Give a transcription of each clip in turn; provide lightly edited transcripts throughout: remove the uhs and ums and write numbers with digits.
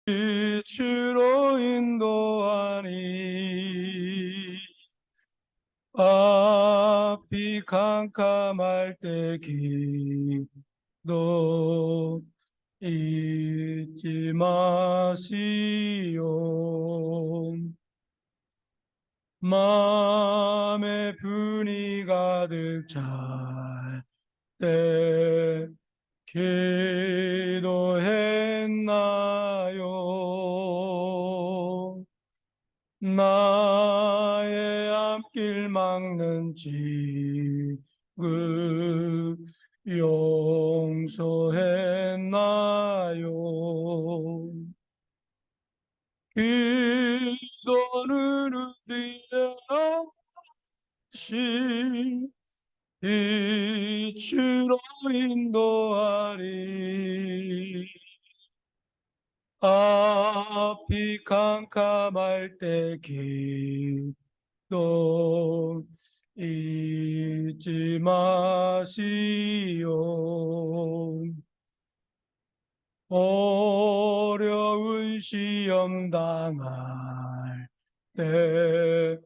빛으로 인도하니 앞이 캄캄할 때 기도 잊지 마시오. 마음에 분이 가득 찰 때 기도했나요? 나의 앞길 막는 지금 용서했나요? 기도는 우리의 신 빛으로 인도하리. 앞이 캄캄할 때 기도 잊지 마시오. 어려운 시험 당할 때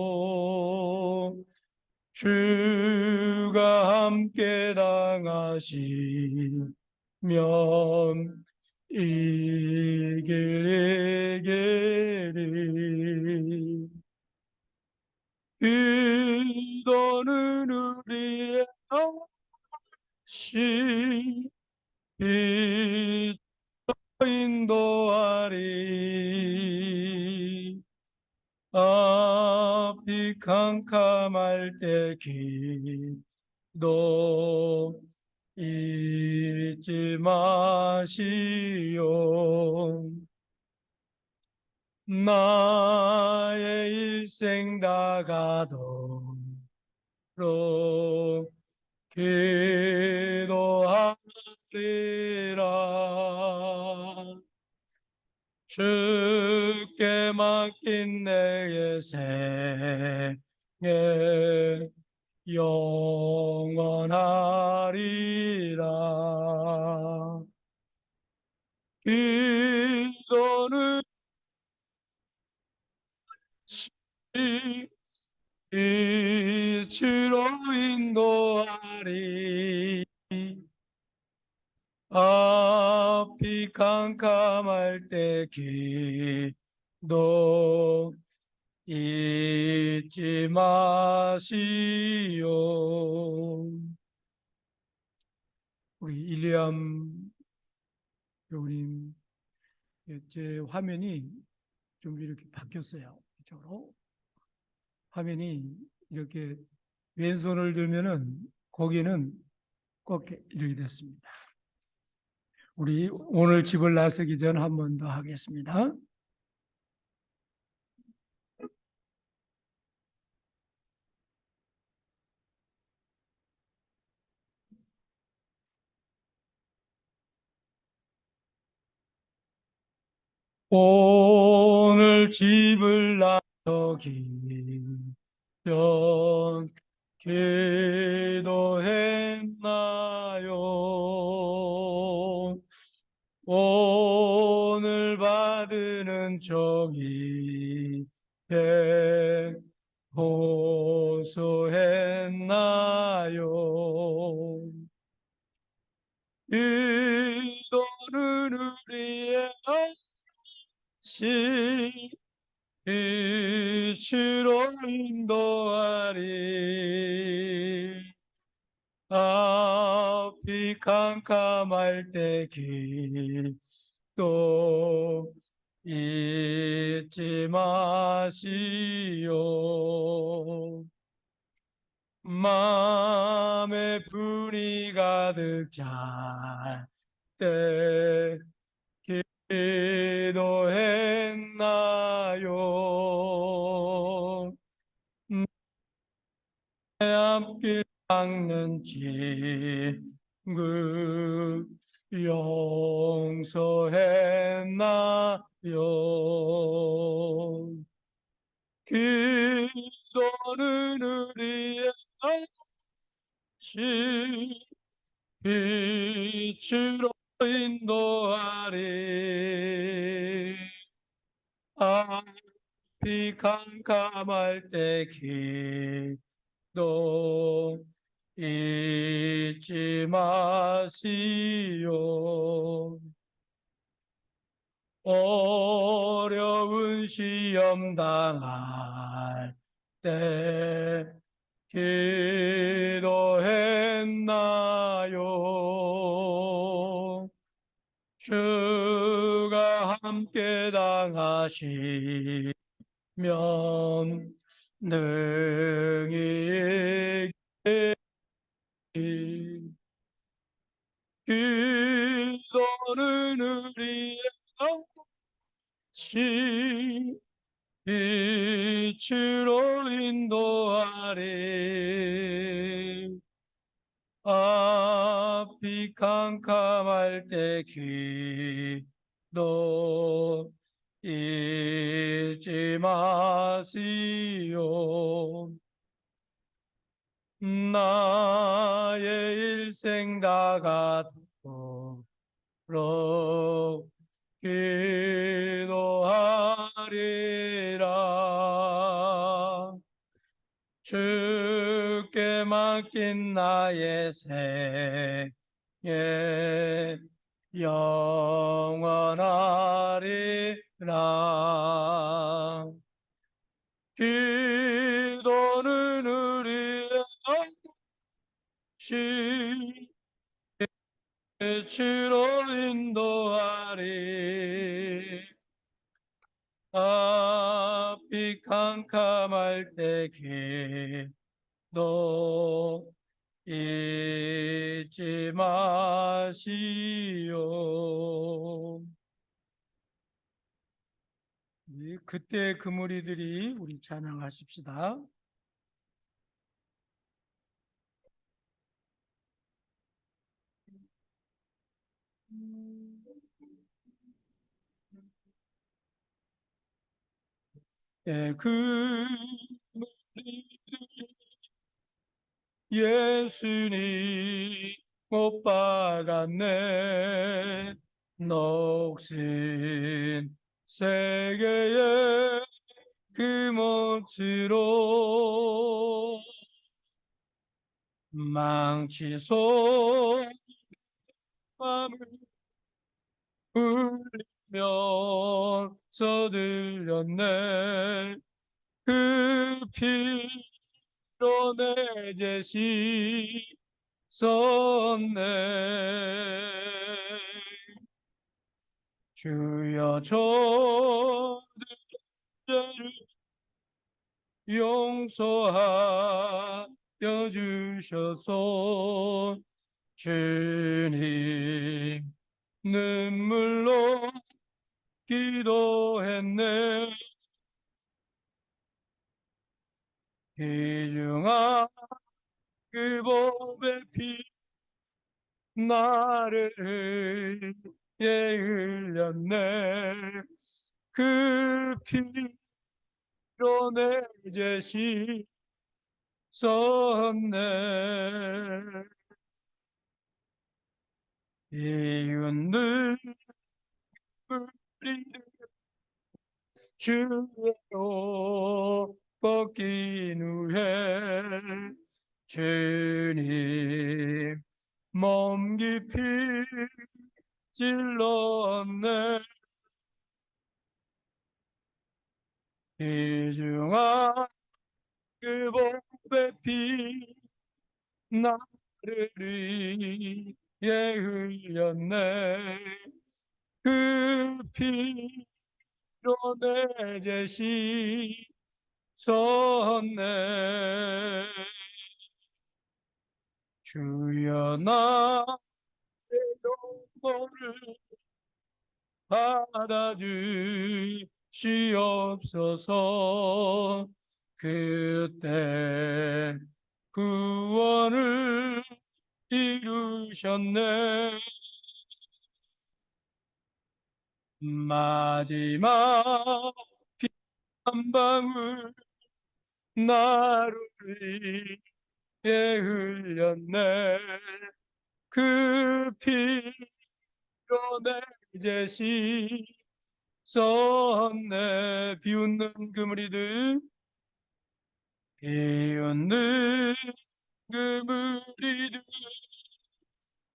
기도했나요? 주가 함께 당하시면 이길 이기리. 기도는 우리의 신 빛 인도하리. 앞이 캄캄할 때 기도 잊지 마시오. 나의 일생 다가도록 기도하리라. 주께 맡긴 내의 생애 영원하리라. 기도는 빛으로 인도하리. 앞이 캄캄할 때 기도 잊지 마시오. 우리 일리암 교우님, 제 화면이 좀 이렇게 바뀌었어요. 이쪽으로. 화면이 이렇게 왼손을 들면은 거기는 꼭 이렇게 됐습니다. 우리 오늘 집을 나서기 전 한 번 더 하겠습니다. 오늘 집을 나서기 전 기도했나요? 오늘 받은 정의 호소했나요? 기도는 우리의 신 빛으로 인도하리. 앞이 캄캄할 때 기도 잊지 마시오. 마음에 불이 가득 찰 때 기도했나요? 내 앞길 막는 지금 용서했나요? 기도는 우리의 신 빛으로 인도하리. 앞이 캄캄할 때 기도 잊지 마시오. 어려운 시험 당할 때 기도했나요? 주가 함께 당하시면 능히 이기리. 기도는 우리의 시 빛으로 인도하리. 앞이 캄캄할 때 기도 잊지 마시오. 나의 일생 다 같도록 기도하리라. 주께 맡긴 나의 생애 영원하리라. 기도는 우리의 시 빛으로 인도하리. 앞이 캄캄할 때 기도 잊지 마시오. 그때 그 무리들이 우리 찬양하십시다. 그 예수님 못 박았네. 녹슨 세계의 그 몫으로 망치 소감을 울리면서 들렸네. 그 피로 내 죄 씻었네. 주여 저들의 죄를 용서하여 주셔서 주님 눈물로 기도했네. 귀중한 그 보배 피 나를 위해 흘렸네. 그 피로 내 죄 씻었네. 이웃 눈물이 주로 꺾인 후에 주님 몸 깊이 찔렀네. 귀중한 그 보배 피 나를 위해 흘렸네. 그 피로 내 죄 씻었네. 주여 나의 영혼을 받아주시옵소서. 그때 구원을 이루셨네. 마지막 피 한 방울 나를 위해 흘렸네. 그 피로 내 죄 씻었네. 비웃는 그 무리들, 비웃는 그 무리들,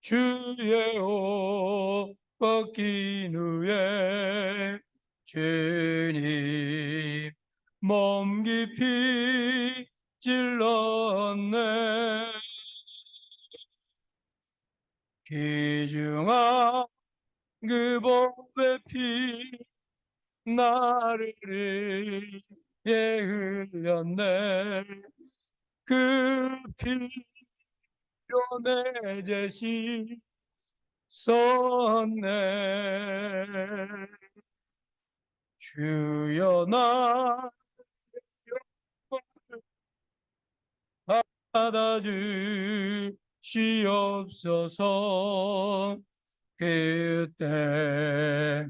주의 옷 벗긴 후에 주님 몸 깊이 찔렀네. 귀중한 그 보배 피 나를 위해 흘렸네. 그 피로 내 죄 씻었네. 주여 나 받아주시옵소서. 그때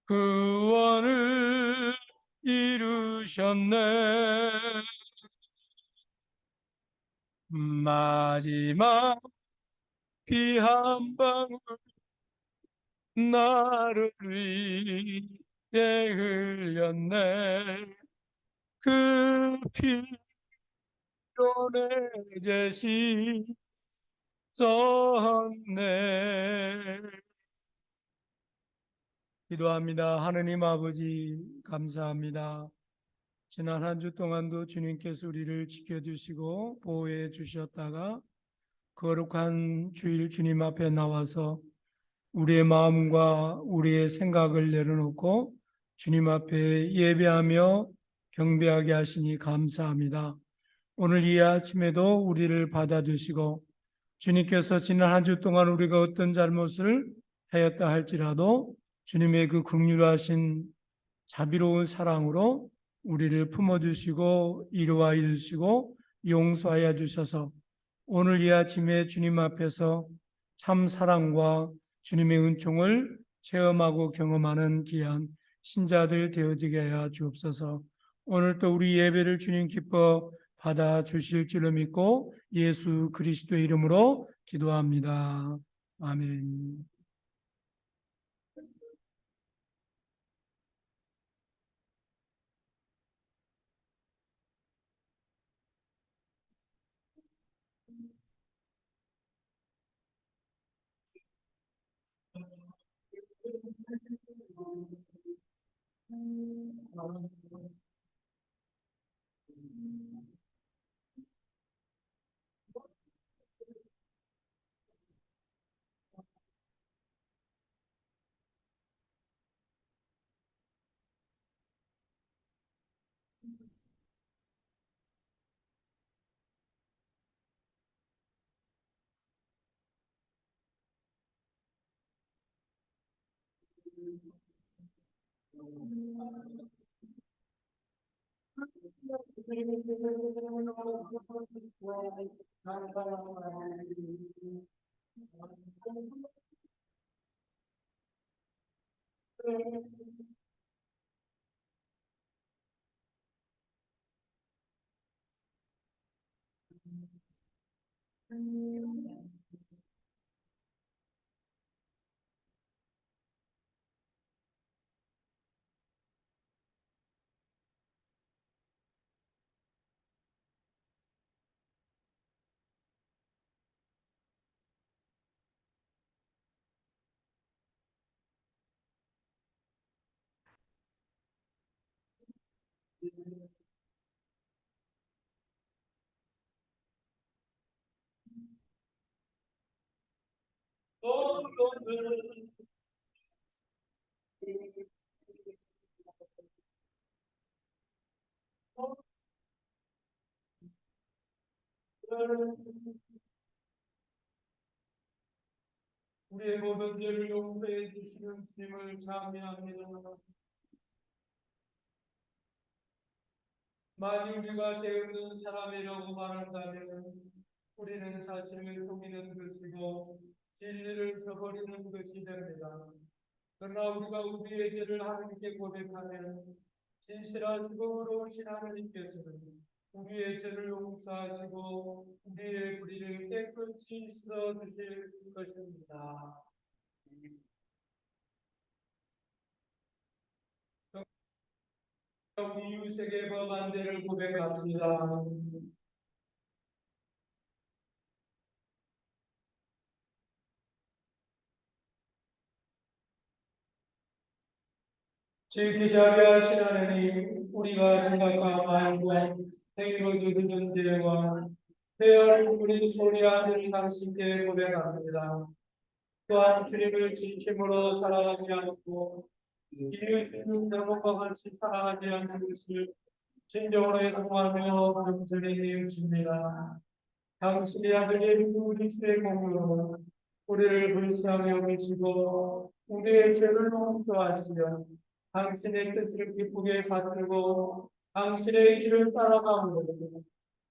구원을 이루셨네. 마지막 피 한 방울 나를 위해 흘렸네. 그 피로 내 죄 씻었네. 기도합니다. 하느님 아버지, 감사합니다. 지난 한 주 동안도 주님께서 우리를 지켜주시고 보호해 주셨다가 거룩한 주일 주님 앞에 나와서 우리의 마음과 우리의 생각을 내려놓고 주님 앞에 예배하며 경배하게 하시니 감사합니다. 오늘 이 아침에도 우리를 받아주시고 주님께서 지난 한 주 동안 우리가 어떤 잘못을 하였다 할지라도 주님의 그 긍휼하신 자비로운 사랑으로 우리를 품어주시고 이루어 주시고 용서하여 주셔서 오늘 이 아침에 주님 앞에서 참 사랑과 주님의 은총을 체험하고 경험하는 귀한 신자들 되어지게 하여 주옵소서. 오늘 또 우리 예배를 주님 기뻐 받아 주실 줄로 믿고 예수 그리스도의 이름으로 기도합니다. 아멘. 우리의 모든 죄를 용서해 주시는 주님을 찬미합니다. 만일 우리가 죄 없는 사람이라고 말한다면 우리는 자신을 속이는 것이고 진리를 저버리는 것이 됩니다. 그러나 우리가 우리의 죄를 하나님께 고백하면 진실하시고 의로우신 하나님께서는 우리의 죄를 용서하시고 우리의 불의를 깨끗이 씻어 주실 것입니다. 우리 이웃에게 범한 죄를 고백합시다. 지극히 자비하신 하나님, 우리가 생각과 말과 행위로 저지른 죄와 회개를 우리 소리 아들 당신께 고백합니다. 또한 주님을 진심으로 사랑하지 않고 이웃을 잘못과 같이 사랑하지 않는 것을 진정으로 애통하며 감사히 뉘우칩니다. 당신의 아들 예수 그리스도의 공로로 우리를 불쌍히 여기시고 우리의 죄를 용서하시며 당신의 뜻을 기쁘게 받들고 당신의 길을 따라가고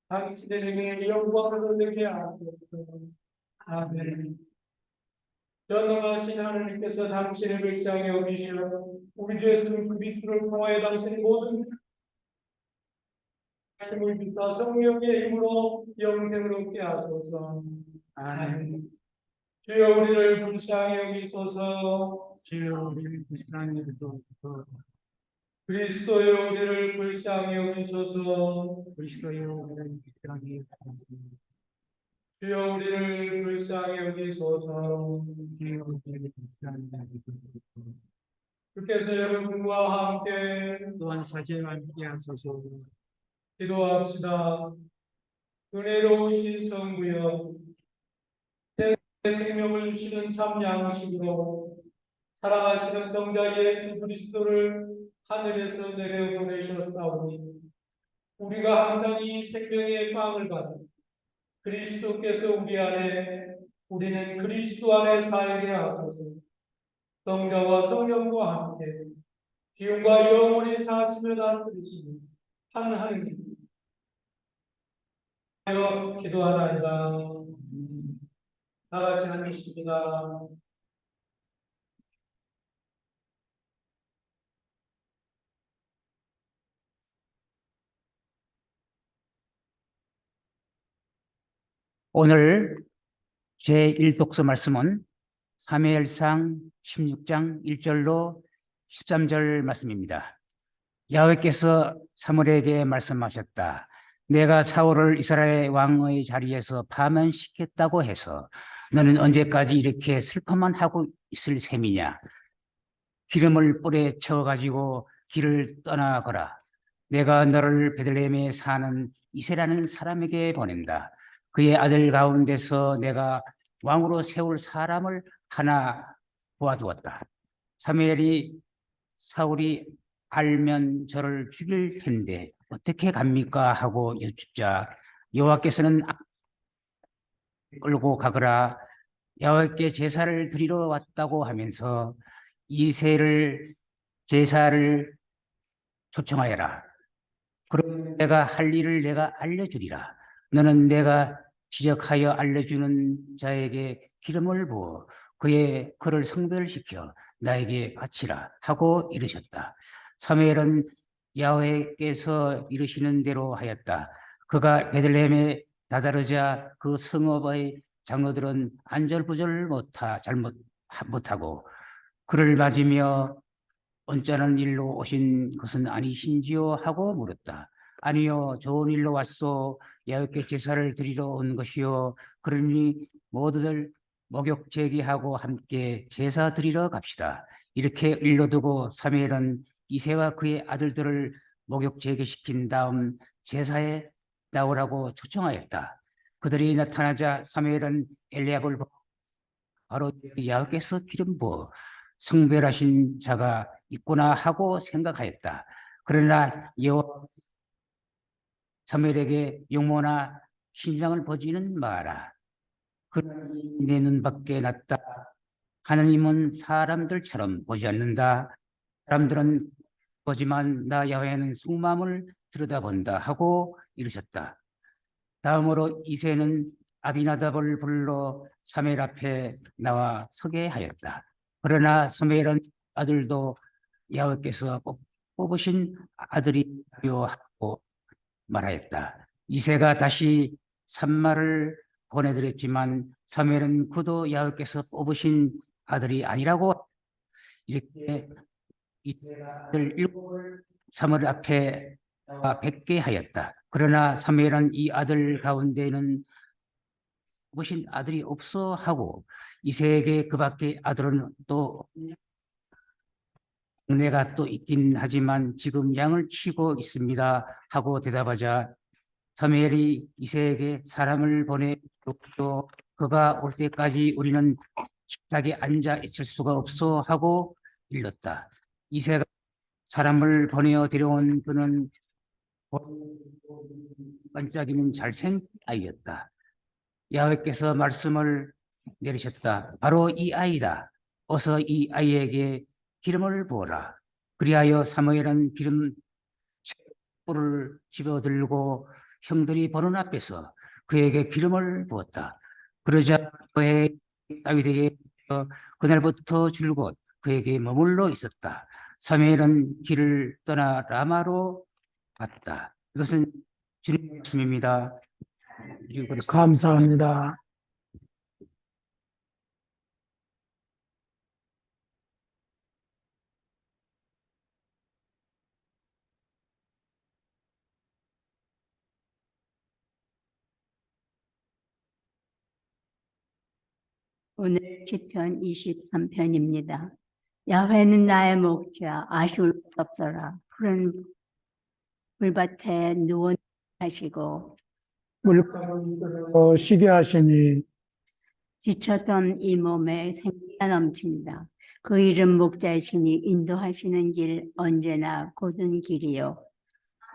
당신에게 영광을 돌리게 하옵소서. 아멘. 전능하신 하나님께서 당신의 불쌍히 여기시어 우리 주 예수 그리스도를 통하여 당신의 모든 힘을 주사 성령의 힘으로 영생을 얻게 하소서. 아멘. 주여 우리를 불쌍히 여기소서. 주여 우리를 불쌍히 여기소서. 그리스도여 우리를 불쌍히 여기소서. 그리스도여 우리를 불쌍히 여기소서. 주여 우리를 불쌍히 여기소서. 주여 우리를 불쌍히 여기소서. 주께서 여러분과 함께 또한 사제와 함께 하소서. 기도합시다. 은혜로우신 성부여, 내 생명을 주시는 참 양식으로 사랑하시는 성자 예수 그리스도를 하늘에서 내려 보내셨사오니 우리가 항상 이 생명의 빵을 받아 그리스도께서 우리 안에 우리는 그리스도 안에 살게 하소서. 성자와 성령과 함께 지금과 영원히 사시며 다스리시니 한 하나님 하여 기도하나이다. 나같이 하나님입니다. 오늘 제1독서 말씀은 사무엘상 16장 1절로 13절 말씀입니다. 야훼께서 사무엘에게 말씀하셨다. 내가 사울을 이스라엘 왕의 자리에서 파면시켰다고 해서 너는 언제까지 이렇게 슬퍼만 하고 있을 셈이냐? 기름을 뿔에 채워가지고 길을 떠나거라. 내가 너를 베들레헴에 사는 이세라는 사람에게 보낸다. 그의 아들 가운데서 내가 왕으로 세울 사람을 하나 보아두었다. 사무엘이 사울이 알면 저를 죽일 텐데 어떻게 갑니까? 하고 여쭙자 여호와께서는 끌고 가거라. 여호와께 제사를 드리러 왔다고 하면서 이새를 제사를 초청하여라. 그럼 내가 할 일을 내가 알려주리라. 너는 내가 지적하여 알려주는 자에게 기름을 부어 그를 성별시켜 나에게 바치라 하고 이르셨다. 사무엘은 야훼께서 이르시는 대로 하였다. 그가 베들레헴에 다다르자 그 성읍의 장로들은 안절부절 잘못 못하고 그를 맞으며 언짢은 일로 오신 것은 아니신지요? 하고 물었다. 아니요, 좋은 일로 왔소. 야훼께 제사를 드리러 온 것이요. 그러니 모두들 목욕 제기하고 함께 제사 드리러 갑시다. 이렇게 일러두고 사무엘은 이새와 그의 아들들을 목욕 제기시킨 다음 제사에 나오라고 초청하였다. 그들이 나타나자 사무엘은 엘리압을 바로 야훼께서 기름 부어 성별하신 자가 있구나 하고 생각하였다. 그러나 여호와 사무엘에게 용모나 신장을 보지는 마라. 그러니 내 눈밖에 낫다. 하나님은 사람들처럼 보지 않는다. 사람들은 보지만 나 야훼는 속마음을 들여다본다 하고 이르셨다. 다음으로 이새는 아비나답을 불러 사무엘 앞에 나와 서게 하였다. 그러나 사무엘은 아들도 야훼께서 뽑으신 아들이 묘하고 말하였다. 이새가 다시 산마를 보내드렸지만 사무엘은 그도 야훼께서 뽑으신 아들이 아니라고 이렇게 이새가 아들 일곱을 사무엘 앞에 뵙게 하였다. 그러나 사무엘은 이 아들 가운데는 뽑으신 아들이 없어 하고 이새에게 그밖에 아들은 또 은혜가 또 있긴 하지만 지금 양을 치고 있습니다 하고 대답하자 사무엘이 이새에게 사람을 보내줬고 그가 올 때까지 우리는 식탁에 앉아 있을 수가 없어 하고 일렀다. 이새가 사람을 보내어 데려온 그는 반짝이는 잘생긴 아이였다. 야훼께서 말씀을 내리셨다. 바로 이 아이다. 어서 이 아이에게 기름을 부어라. 그리하여 사무엘은 기름 뿔을 집어들고 형들이 보는 앞에서 그에게 기름을 부었다. 그러자 그의 다윗에게 그날부터 줄곧 그에게 머물러 있었다. 사무엘은 길을 떠나 라마로 갔다. 이것은 주님의 말씀입니다. 감사합니다. 오늘 시편 23편입니다. 야훼는 나의 목자, 아쉬울 것 없어라. 푸른 물밭에 누워 하시고 물가로 쉬게 하시니 지쳤던 이 몸에 생기가 넘친다. 그 이름 목자이시니 인도하시는 길 언제나 곧은 길이요.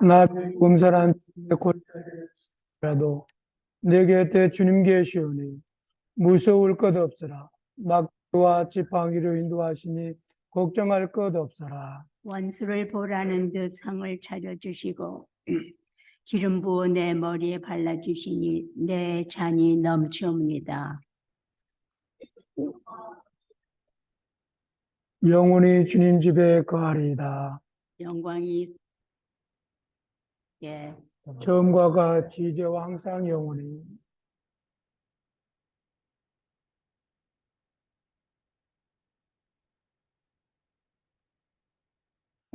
나비 검사란 골짜기라도 내 곁에 주님 계시오니 무서울 것 없으라. 막대와 지팡이로 인도하시니 걱정할 것 없어라. 원수를 보라는 듯 상을 차려주시고 기름 부어 내 머리에 발라주시니 내 잔이 넘치옵니다. 영원히 주님 집에 거하리이다. 영광이 예. 처음과 같이 이제와 항상 영원히.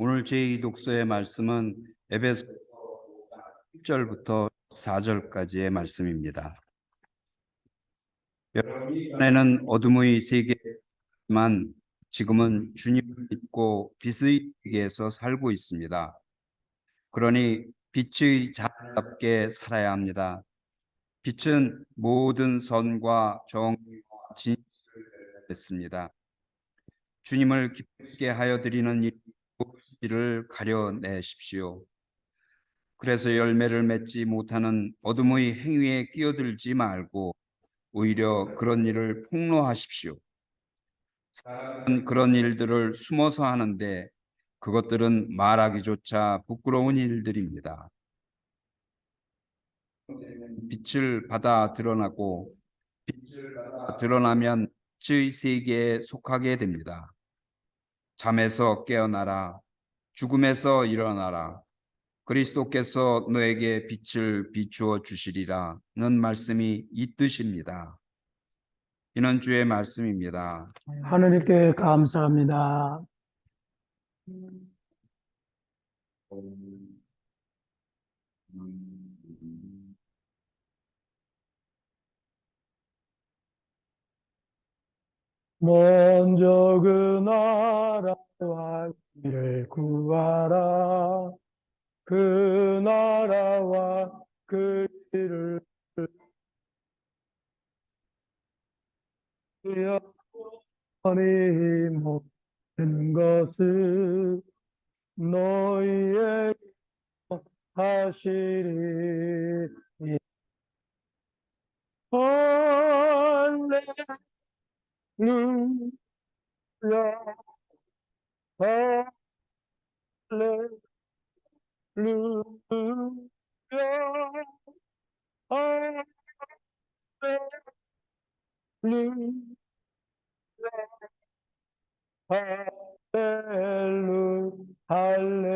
오늘 제2 독서의 말씀은 에베소 1절부터 4절까지의 말씀입니다. 여러분, 이전에는 어둠의 세계지만 지금은 주님을 믿고 빛의 세계에서 살고 있습니다. 그러니 빛의 자답게 살아야 합니다. 빛은 모든 선과 정의와 진실을 했습니다. 주님을 기쁘게 하여 드리는 일을 가려내십시오. 그래서 열매를 맺지 못하는 어둠의 행위에 끼어들지 말고 오히려 그런 일을 폭로하십시오. 사람은 그런 일들을 숨어서 하는데 그것들은 말하기조차 부끄러운 일들입니다. 빛을 받아 드러나고 빛을 받아 드러나면 빛의 세계에 속하게 됩니다. 잠에서 깨어나라. 죽음에서 일어나라. 그리스도께서 너에게 빛을 비추어 주시리라는 말씀이 이 뜻입니다. 이는 주의 말씀입니다. 하느님께 감사합니다. 먼저 그 나라와 길을 구하라. 그 나라와 그 길을 영원히 모든 것을 너희에게 하시리. 할렐루야. 할렐루야. 할렐루야. 할렐루야.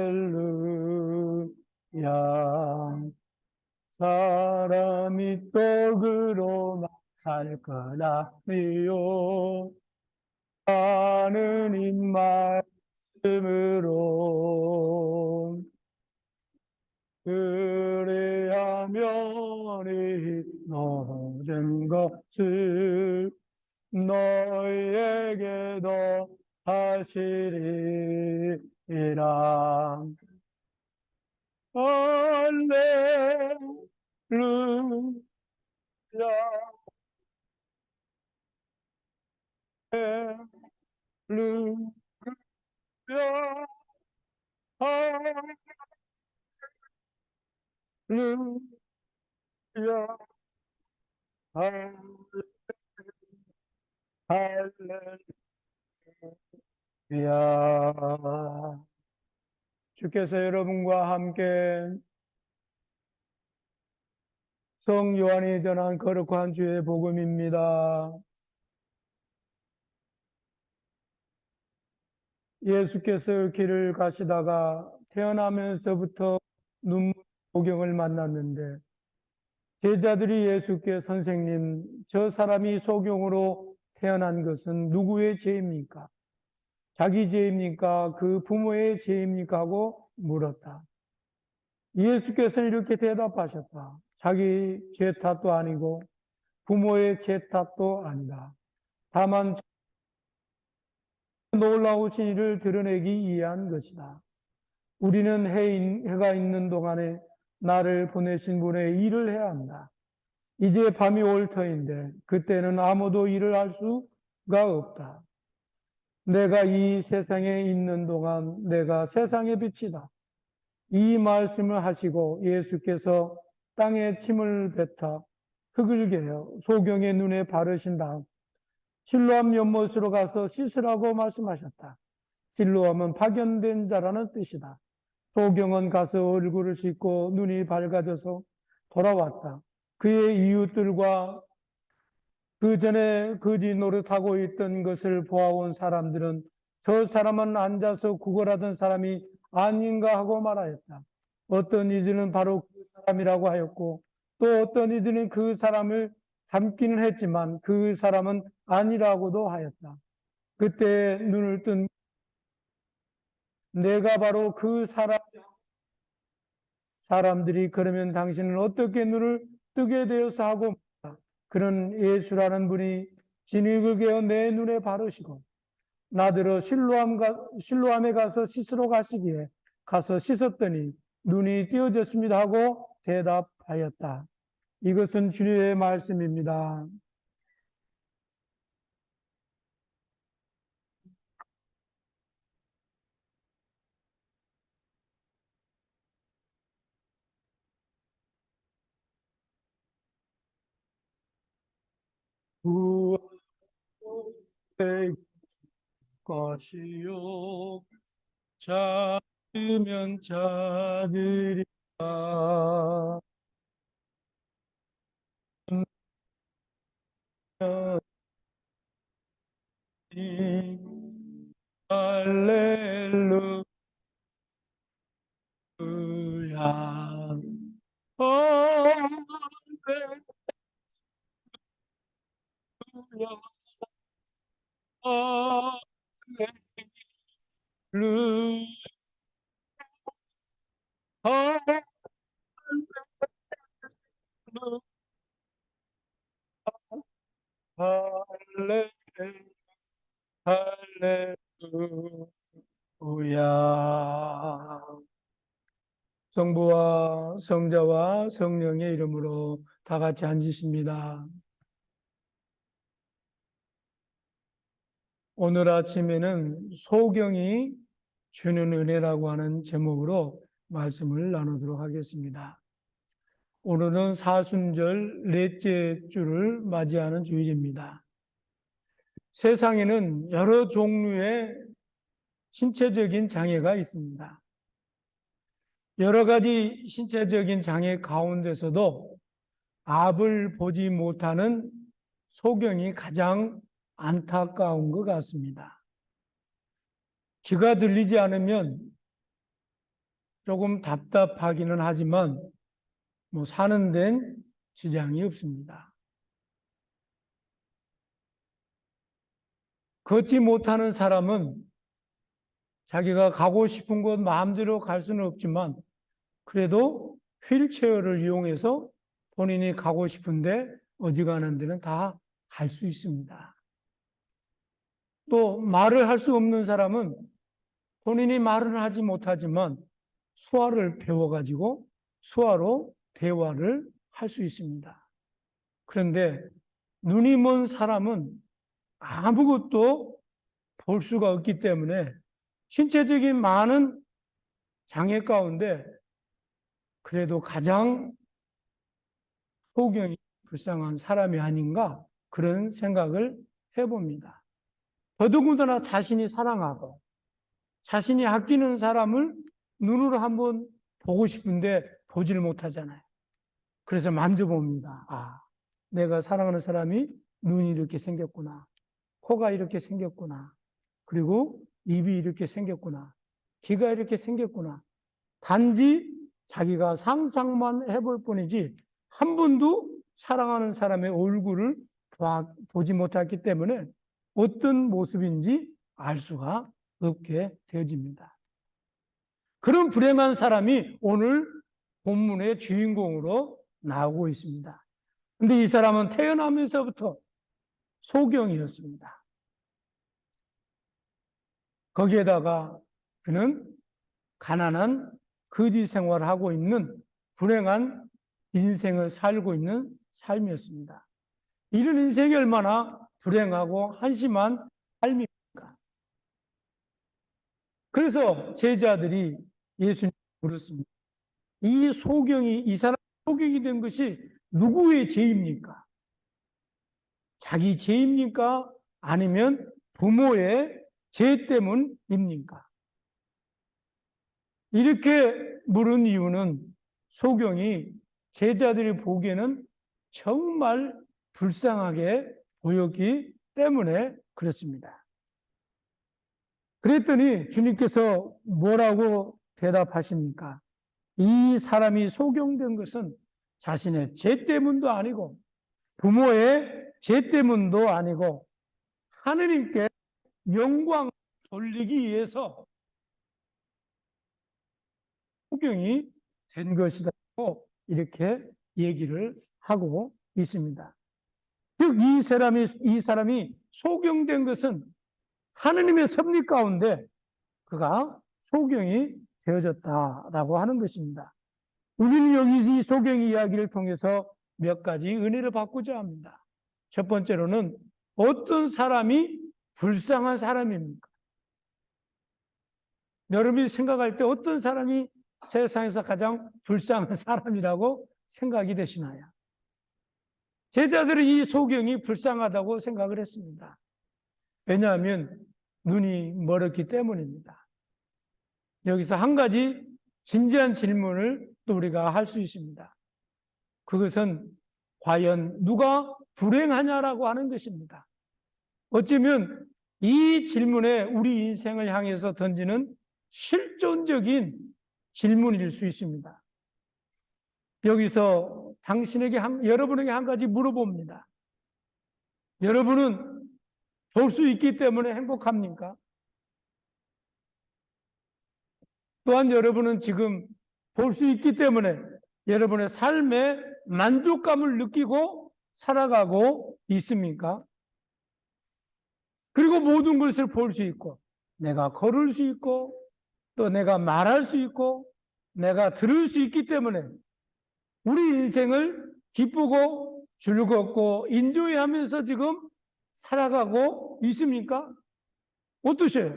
거라니요 하느님 말씀으로 그리하면 이 모든 것을 너희에게도 하시리라. 할렐루야. 할렐루야. 할렐루야. 할렐루야. 주께서 여러분과 함께 성 요한이 전한 거룩한 주의 복음입니다. 예수께서 길을 가시다가 태어나면서부터 눈물 소경을 만났는데 제자들이 예수께 선생님, 저 사람이 소경으로 태어난 것은 누구의 죄입니까? 자기 죄입니까? 그 부모의 죄입니까? 하고 물었다. 예수께서는 이렇게 대답하셨다. 자기 죄 탓도 아니고 부모의 죄 탓도 아니다. 다만 놀라우신 일을 드러내기 위한 것이다. 우리는 해가 있는 동안에 나를 보내신 분의 일을 해야 한다. 이제 밤이 올 터인데 그때는 아무도 일을 할 수가 없다. 내가 이 세상에 있는 동안 내가 세상의 빛이다. 이 말씀을 하시고 예수께서 땅에 침을 뱉어 흙을 개어 소경의 눈에 바르신 다음 실로암 연못으로 가서 씻으라고 말씀하셨다. 실로암은 파견된 자라는 뜻이다. 소경은 가서 얼굴을 씻고 눈이 밝아져서 돌아왔다. 그의 이웃들과 그 전에 그지 노릇하고 있던 것을 보아온 사람들은 저 사람은 앉아서 구걸하던 사람이 아닌가 하고 말하였다. 어떤 이들은 바로 그 사람이라고 하였고 또 어떤 이들은 그 사람을 닮기는 했지만 그 사람은 아니라고도 하였다. 그때 눈을 뜬 내가 바로 그 사람들이 그러면 당신은 어떻게 눈을 뜨게 되어서 하고 그런 예수라는 분이 진흙을 개어 내 눈에 바르시고 나더러 실로암에 가서 씻으러 가시기에 가서 씻었더니 눈이 띄어졌습니다 하고 대답하였다. 이것은 주님의 말씀입니다. 구원의 것이요 찾으면 찾으리라. 할렐루야. 할렐루야. 할렐루야. 할렐루야. 할렐루야. 성부와 성자와 성령의 이름으로 다 같이 앉으십니다. 오늘 아침에는 소경이 주는 은혜라고 하는 제목으로 말씀을 나누도록 하겠습니다. 오늘은 사순절 넷째 주를 맞이하는 주일입니다. 세상에는 여러 종류의 신체적인 장애가 있습니다. 여러 가지 신체적인 장애 가운데서도 앞을 보지 못하는 소경이 가장 안타까운 것 같습니다. 귀가 들리지 않으면 조금 답답하기는 하지만 사는 데는 지장이 없습니다. 걷지 못하는 사람은 자기가 가고 싶은 곳 마음대로 갈 수는 없지만 그래도 휠체어를 이용해서 본인이 가고 싶은데 어지간한 데는 다 갈 수 있습니다. 또 말을 할 수 없는 사람은 본인이 말을 하지 못하지만 수화를 배워가지고 수화로 대화를 할 수 있습니다. 그런데 눈이 먼 사람은 아무것도 볼 수가 없기 때문에 신체적인 많은 장애 가운데 그래도 가장 소경이 불쌍한 사람이 아닌가 그런 생각을 해봅니다. 더더군다나 자신이 사랑하고 자신이 아끼는 사람을 눈으로 한번 보고 싶은데 보지를 못하잖아요. 그래서 만져봅니다. 아, 내가 사랑하는 사람이 눈이 이렇게 생겼구나. 코가 이렇게 생겼구나. 그리고 입이 이렇게 생겼구나. 귀가 이렇게 생겼구나. 단지 자기가 상상만 해볼 뿐이지 한 번도 사랑하는 사람의 얼굴을 보지 못했기 때문에 어떤 모습인지 알 수가 없게 되어집니다. 그런 불행한 사람이 오늘 본문의 주인공으로 나오고 있습니다. 그런데 이 사람은 태어나면서부터 소경이었습니다. 거기에다가 그는 가난한 거지 생활을 하고 있는 불행한 인생을 살고 있는 삶이었습니다. 이런 인생이 얼마나 불행하고 한심한 삶입니까? 그래서 제자들이 예수님을 물었습니다. 이 사람 소경이 된 것이 누구의 죄입니까? 자기 죄입니까? 아니면 부모의 죄 때문입니까? 이렇게 물은 이유는 소경이 제자들이 보기에는 정말 불쌍하게 보였기 때문에 그렇습니다. 그랬더니 주님께서 뭐라고 대답하십니까? 이 사람이 소경된 것은 자신의 죄 때문도 아니고 부모의 죄 때문도 아니고 하느님께 영광을 돌리기 위해서 소경이 된 것이라고 이렇게 얘기를 하고 있습니다. 즉, 이 사람이 소경된 것은 하느님의 섭리 가운데 그가 소경이 되어졌다라고 하는 것입니다. 우리는 여기 이 소경 이야기를 통해서 몇 가지 은혜를 받고자 합니다. 첫 번째로는 어떤 사람이 불쌍한 사람입니까? 여러분이 생각할 때 어떤 사람이 세상에서 가장 불쌍한 사람이라고 생각이 되시나요? 제자들은 이 소경이 불쌍하다고 생각을 했습니다. 왜냐하면 눈이 멀었기 때문입니다. 여기서 한 가지 진지한 질문을 또 우리가 할 수 있습니다. 그것은 과연 누가 불행하냐라고 하는 것입니다. 어쩌면 이 질문에 우리 인생을 향해서 던지는 실존적인 질문일 수 있습니다. 여기서 여러분에게 한 가지 물어봅니다. 여러분은 볼 수 있기 때문에 행복합니까? 또한 여러분은 지금 볼 수 있기 때문에 여러분의 삶에 만족감을 느끼고 살아가고 있습니까? 그리고 모든 것을 볼 수 있고 내가 걸을 수 있고 또 내가 말할 수 있고 내가 들을 수 있기 때문에 우리 인생을 기쁘고 즐겁고 인조이하면서 지금 살아가고 있습니까? 어떠세요?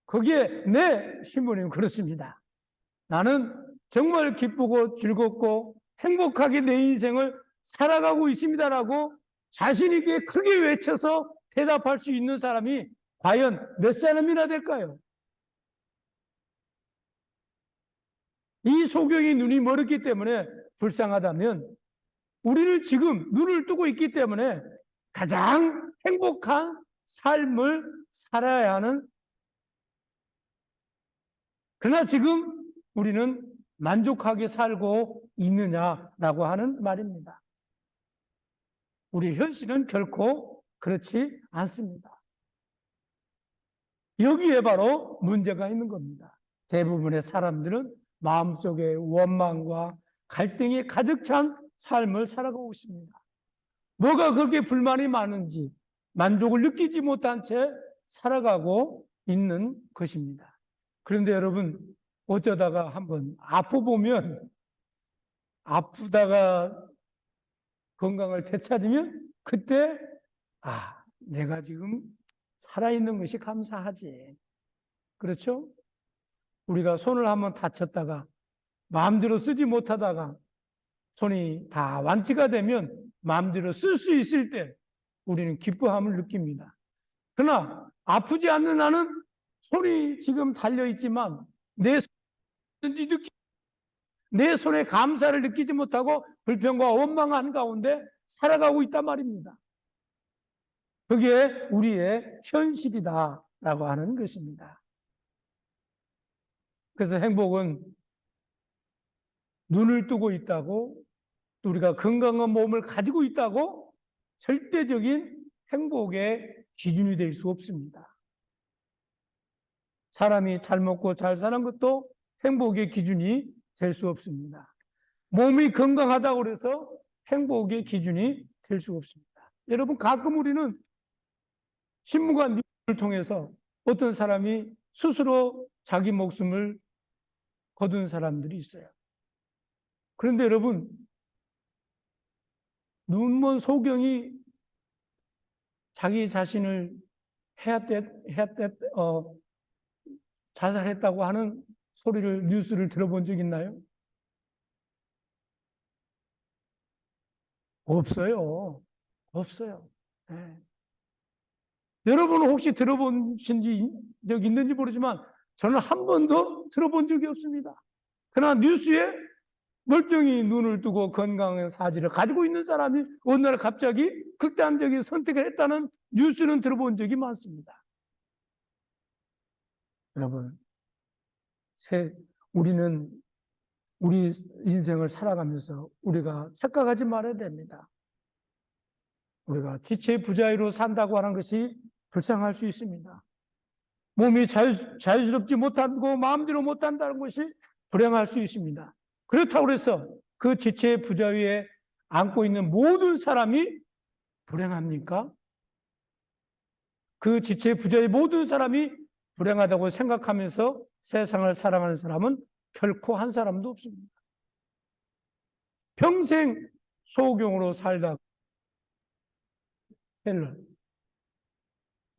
거기에 네, 신부님 그렇습니다. 나는 정말 기쁘고 즐겁고 행복하게 내 인생을 살아가고 있습니다라고 자신 있게 크게 외쳐서 대답할 수 있는 사람이 과연 몇 사람이나 될까요? 이 소경이 눈이 멀었기 때문에 불쌍하다면 우리는 지금 눈을 뜨고 있기 때문에 가장 행복한 삶을 살아야 하는, 그러나 지금 우리는 만족하게 살고 있느냐라고 하는 말입니다. 우리 현실은 결코 그렇지 않습니다. 여기에 바로 문제가 있는 겁니다. 대부분의 사람들은 마음속에 원망과 갈등이 가득 찬 삶을 살아가고 있습니다. 뭐가 그렇게 불만이 많은지 만족을 느끼지 못한 채 살아가고 있는 것입니다. 그런데 여러분, 어쩌다가 한번 아프보면, 아프다가 건강을 되찾으면 그때 내가 지금 살아있는 것이 감사하지. 그렇죠? 우리가 손을 한번 다쳤다가 마음대로 쓰지 못하다가 손이 다 완치가 되면 마음대로 쓸 수 있을 때 우리는 기뻐함을 느낍니다. 그러나 아프지 않는 나는 손이 지금 달려있지만 내 손에 감사를 느끼지 못하고 불평과 원망한 가운데 살아가고 있단 말입니다. 그게 우리의 현실이다라고 하는 것입니다. 그래서 행복은 눈을 뜨고 있다고, 우리가 건강한 몸을 가지고 있다고 절대적인 행복의 기준이 될 수 없습니다. 사람이 잘 먹고 잘 사는 것도 행복의 기준이 될 수 없습니다. 몸이 건강하다고 해서 행복의 기준이 될 수 없습니다. 여러분, 가끔 우리는 신문과 뉴스를 통해서 어떤 사람이 스스로 자기 목숨을 거둔 사람들이 있어요. 그런데 여러분, 눈먼 소경이 자기 자신을 자살했다고 하는 소리를, 뉴스를 들어본 적 있나요? 없어요. 없어요. 네. 여러분은 혹시 들어본 적 있는지 모르지만 저는 한 번도 들어본 적이 없습니다. 그러나 뉴스에 멀쩡히 눈을 뜨고 건강한 사지를 가지고 있는 사람이 어느 날 갑자기 극단적인 선택을 했다는 뉴스는 들어본 적이 많습니다. 여러분, 우리는 우리 인생을 살아가면서 우리가 착각하지 말아야 됩니다. 우리가 지체 부자유로 산다고 하는 것이 불쌍할 수 있습니다. 몸이 자유스럽지 못하고 마음대로 못한다는 것이 불행할 수 있습니다. 그렇다고 해서 그 지체 부자유에 안고 있는 모든 사람이 불행합니까? 그 지체 부자의 모든 사람이 불행하다고 생각하면서 세상을 살아가는 사람은 결코 한 사람도 없습니다. 평생 소경으로 살다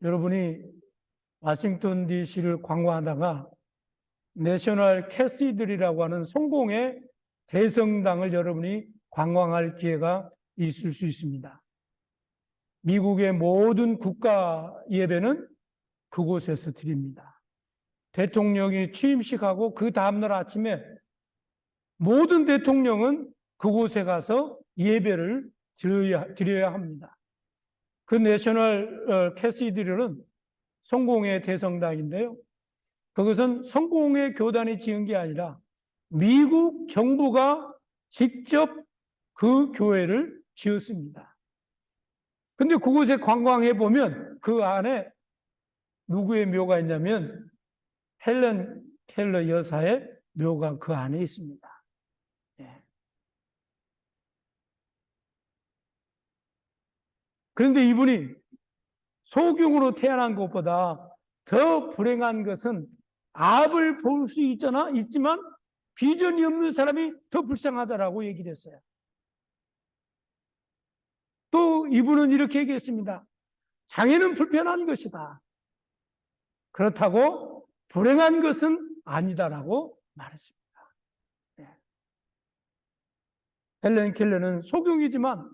여러분이 워싱턴 DC를 관광하다가 내셔널 캐시들이라고 하는 성공의 대성당을 여러분이 관광할 기회가 있을 수 있습니다. 미국의 모든 국가 예배는 그곳에서 드립니다. 대통령이 취임식하고 그 다음날 아침에 모든 대통령은 그곳에 가서 예배를 드려야 합니다. 그 내셔널 캐시드럴은 성공의 대성당인데요. 그것은 성공의 교단이 지은 게 아니라 미국 정부가 직접 그 교회를 지었습니다. 근데 그곳에 관광해 보면 그 안에 누구의 묘가 있냐면 헬렌 켈러 여사의 묘가 그 안에 있습니다. 예. 그런데 이분이 소경으로 태어난 것보다 더 불행한 것은 압을 볼 수 있지만 비전이 없는 사람이 더 불쌍하다라고 얘기를 했어요. 또 이분은 이렇게 얘기했습니다. 장애는 불편한 것이다. 그렇다고 불행한 것은 아니다라고 말했습니다. 네. 헬렌 켈러는 소경이지만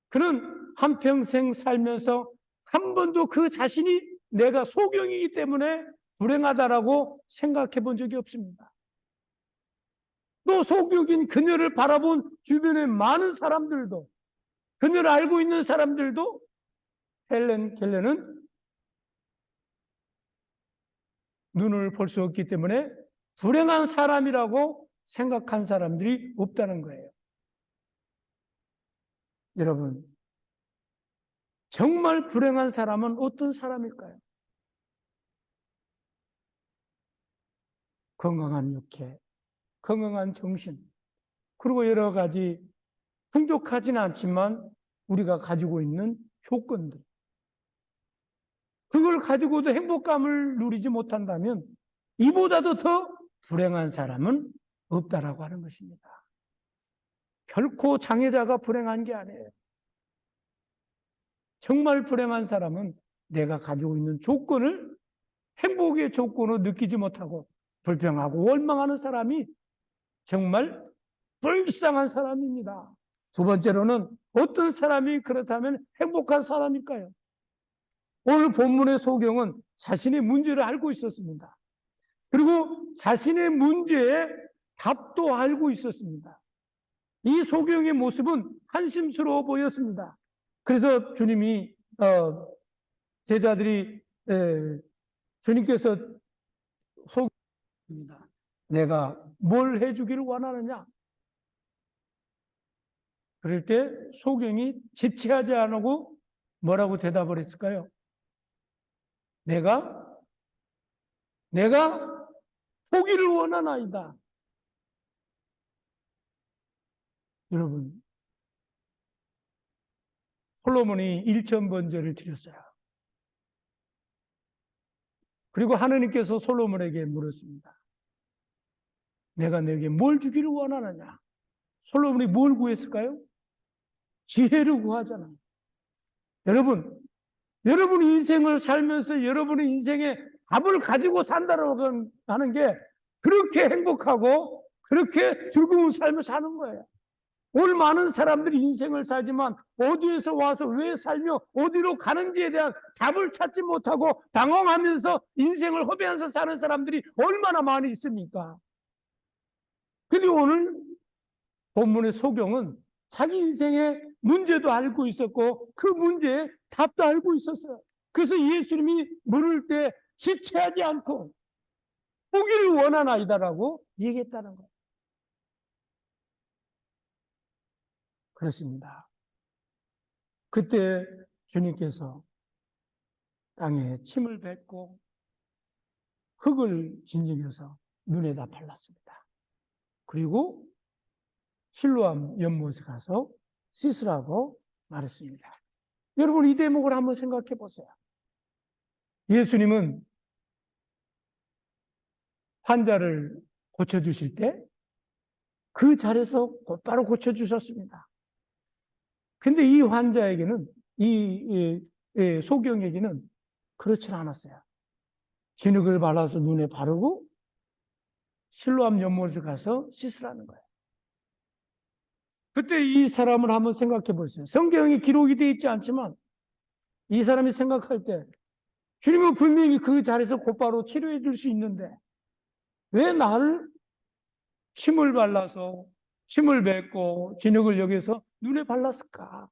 그는 한평생 살면서 한 번도 그 자신이 내가 소경이기 때문에 불행하다라고 생각해 본 적이 없습니다. 또 소경인 그녀를 바라본 주변의 많은 사람들도, 그녀를 알고 있는 사람들도 헬렌 켈러는 눈을 볼 수 없기 때문에 불행한 사람이라고 생각한 사람들이 없다는 거예요. 여러분, 정말 불행한 사람은 어떤 사람일까요? 건강한 육체, 건강한 정신, 그리고 여러 가지 풍족하지는 않지만 우리가 가지고 있는 조건들. 그걸 가지고도 행복감을 누리지 못한다면 이보다도 더 불행한 사람은 없다라고 하는 것입니다. 결코 장애자가 불행한 게 아니에요. 정말 불행한 사람은 내가 가지고 있는 조건을 행복의 조건으로 느끼지 못하고 불평하고 원망하는 사람이 정말 불쌍한 사람입니다. 두 번째로는 어떤 사람이 그렇다면 행복한 사람일까요? 오늘 본문의 소경은 자신의 문제를 알고 있었습니다. 그리고 자신의 문제에 답도 알고 있었습니다. 이 소경의 모습은 한심스러워 보였습니다. 그래서 주님이 제자들이 주님께서 소경입니다. 내가 뭘 해주기를 원하느냐? 그럴 때 소경이 지체하지 않고 뭐라고 대답을 했을까요? 내가 포기를 원하나이다. 여러분, 솔로몬이 1,000번제를 드렸어요. 그리고 하느님께서 솔로몬에게 물었습니다. 내가 너에게 뭘 주기를 원하느냐? 솔로몬이 뭘 구했을까요? 지혜를 구하잖아요. 여러분 인생을 살면서 여러분의 인생에 답을 가지고 산다고 하는 게 그렇게 행복하고 그렇게 즐거운 삶을 사는 거예요. 오늘 많은 사람들이 인생을 살지만 어디에서 와서 왜 살며 어디로 가는지에 대한 답을 찾지 못하고 방황하면서 인생을 허비하면서 사는 사람들이 얼마나 많이 있습니까? 근데 오늘 본문의 소경은 자기 인생의 문제도 알고 있었고 그 문제에 답도 알고 있었어요. 그래서 예수님이 물을 때 지체하지 않고 포기를 원하나이다라고 얘기했다는 거예요. 그렇습니다. 그때 주님께서 땅에 침을 뱉고 흙을 진정해서 눈에다 발랐습니다. 그리고 실로암 연못에 가서 씻으라고 말했습니다. 여러분 이 대목을 한번 생각해 보세요. 예수님은 환자를 고쳐주실 때 그 자리에서 곧바로 고쳐주셨습니다. 근데 이 환자에게는 이 소경에게는 그렇지 않았어요. 진흙을 발라서 눈에 바르고 실로암 연못에 가서 씻으라는 거예요. 그때 이 사람을 한번 생각해 보세요. 성경에 기록이 되어 있지 않지만 이 사람이 생각할 때 주님은 분명히 그 자리에서 곧바로 치료해 줄 수 있는데 왜 나를 침을 발라서 침을 뱉고 진흙을 여기서 눈에 발랐을까?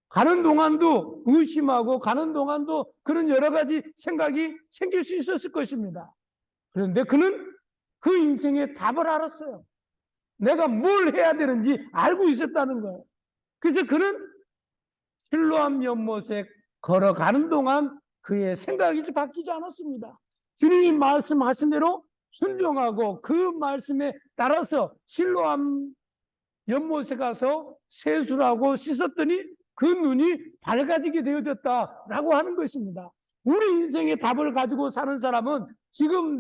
가는 동안도 의심하고 가는 동안도 그런 여러 가지 생각이 생길 수 있었을 것입니다. 그런데 그는 그 인생의 답을 알았어요. 내가 뭘 해야 되는지 알고 있었다는 거예요. 그래서 그는 실로암 연못에 걸어가는 동안 그의 생각이 바뀌지 않았습니다. 주님이 말씀하신 대로 순종하고 그 말씀에 따라서 실로암 연못에 가서 세수하고 씻었더니 그 눈이 밝아지게 되어졌다라고 하는 것입니다. 우리 인생의 답을 가지고 사는 사람은 지금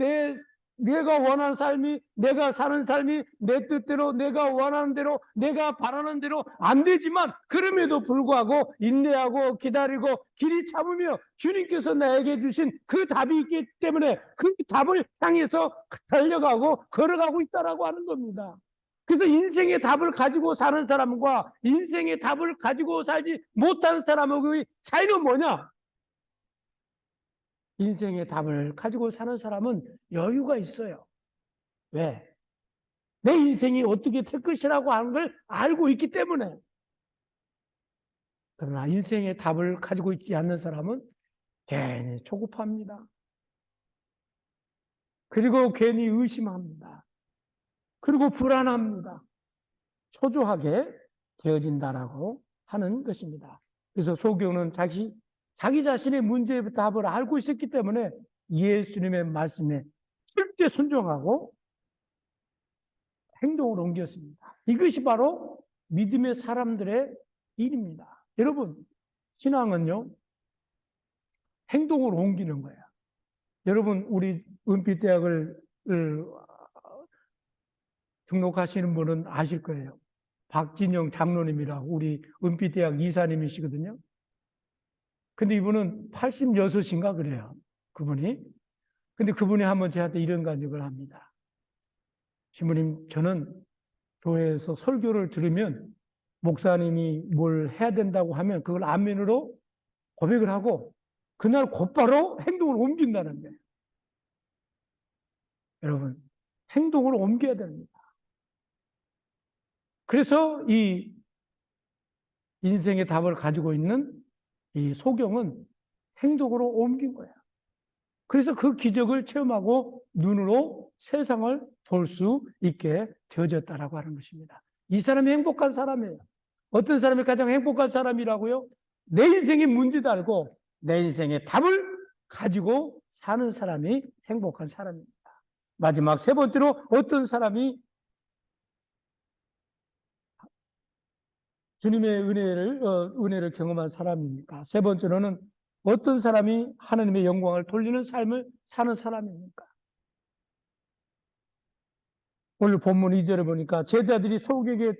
내가 원하는 삶이, 내가 사는 삶이 내 뜻대로, 내가 원하는 대로, 내가 바라는 대로 안 되지만 그럼에도 불구하고 인내하고 기다리고 길이 참으며 주님께서 나에게 주신 그 답이 있기 때문에 그 답을 향해서 달려가고 걸어가고 있다라고 하는 겁니다. 그래서 인생의 답을 가지고 사는 사람과 인생의 답을 가지고 살지 못한 사람의 차이는 뭐냐? 인생의 답을 가지고 사는 사람은 여유가 있어요. 왜? 내 인생이 어떻게 될 것이라고 하는 걸 알고 있기 때문에. 그러나 인생의 답을 가지고 있지 않는 사람은 괜히 조급합니다. 그리고 괜히 의심합니다. 그리고 불안합니다. 초조하게 되어진다라고 하는 것입니다. 그래서 소경은 자기 자신의 문제의 답을 알고 있었기 때문에 예수님의 말씀에 절대 순종하고 행동을 옮겼습니다. 이것이 바로 믿음의 사람들의 일입니다. 여러분, 신앙은요, 행동을 옮기는 거예요. 여러분, 우리 은빛대학을 등록하시는 분은 아실 거예요. 박진영 장로님이라고 우리 은빛대학 이사님이시거든요. 근데 이분은 86인가 그래요. 그분이. 근데 그분이 한번 저한테 이런 간증을 합니다. 신부님, 저는 교회에서 설교를 들으면 목사님이 뭘 해야 된다고 하면 그걸 아멘으로 고백을 하고 그날 곧바로 행동을 옮긴다는 거예요. 여러분, 행동을 옮겨야 됩니다. 그래서 이 인생의 답을 가지고 있는 이 소경은 행동으로 옮긴 거야. 그래서 그 기적을 체험하고 눈으로 세상을 볼 수 있게 되어졌다라고 하는 것입니다. 이 사람이 행복한 사람이에요. 어떤 사람이 가장 행복한 사람이라고요? 내 인생의 문제도 알고 내 인생의 답을 가지고 사는 사람이 행복한 사람입니다. 마지막 세 번째로 어떤 사람이 주님의 은혜를 경험한 사람입니까? 세 번째로는 어떤 사람이 하나님의 영광을 돌리는 삶을 사는 사람입니까? 오늘 본문 2절에 보니까 제자들이 소경에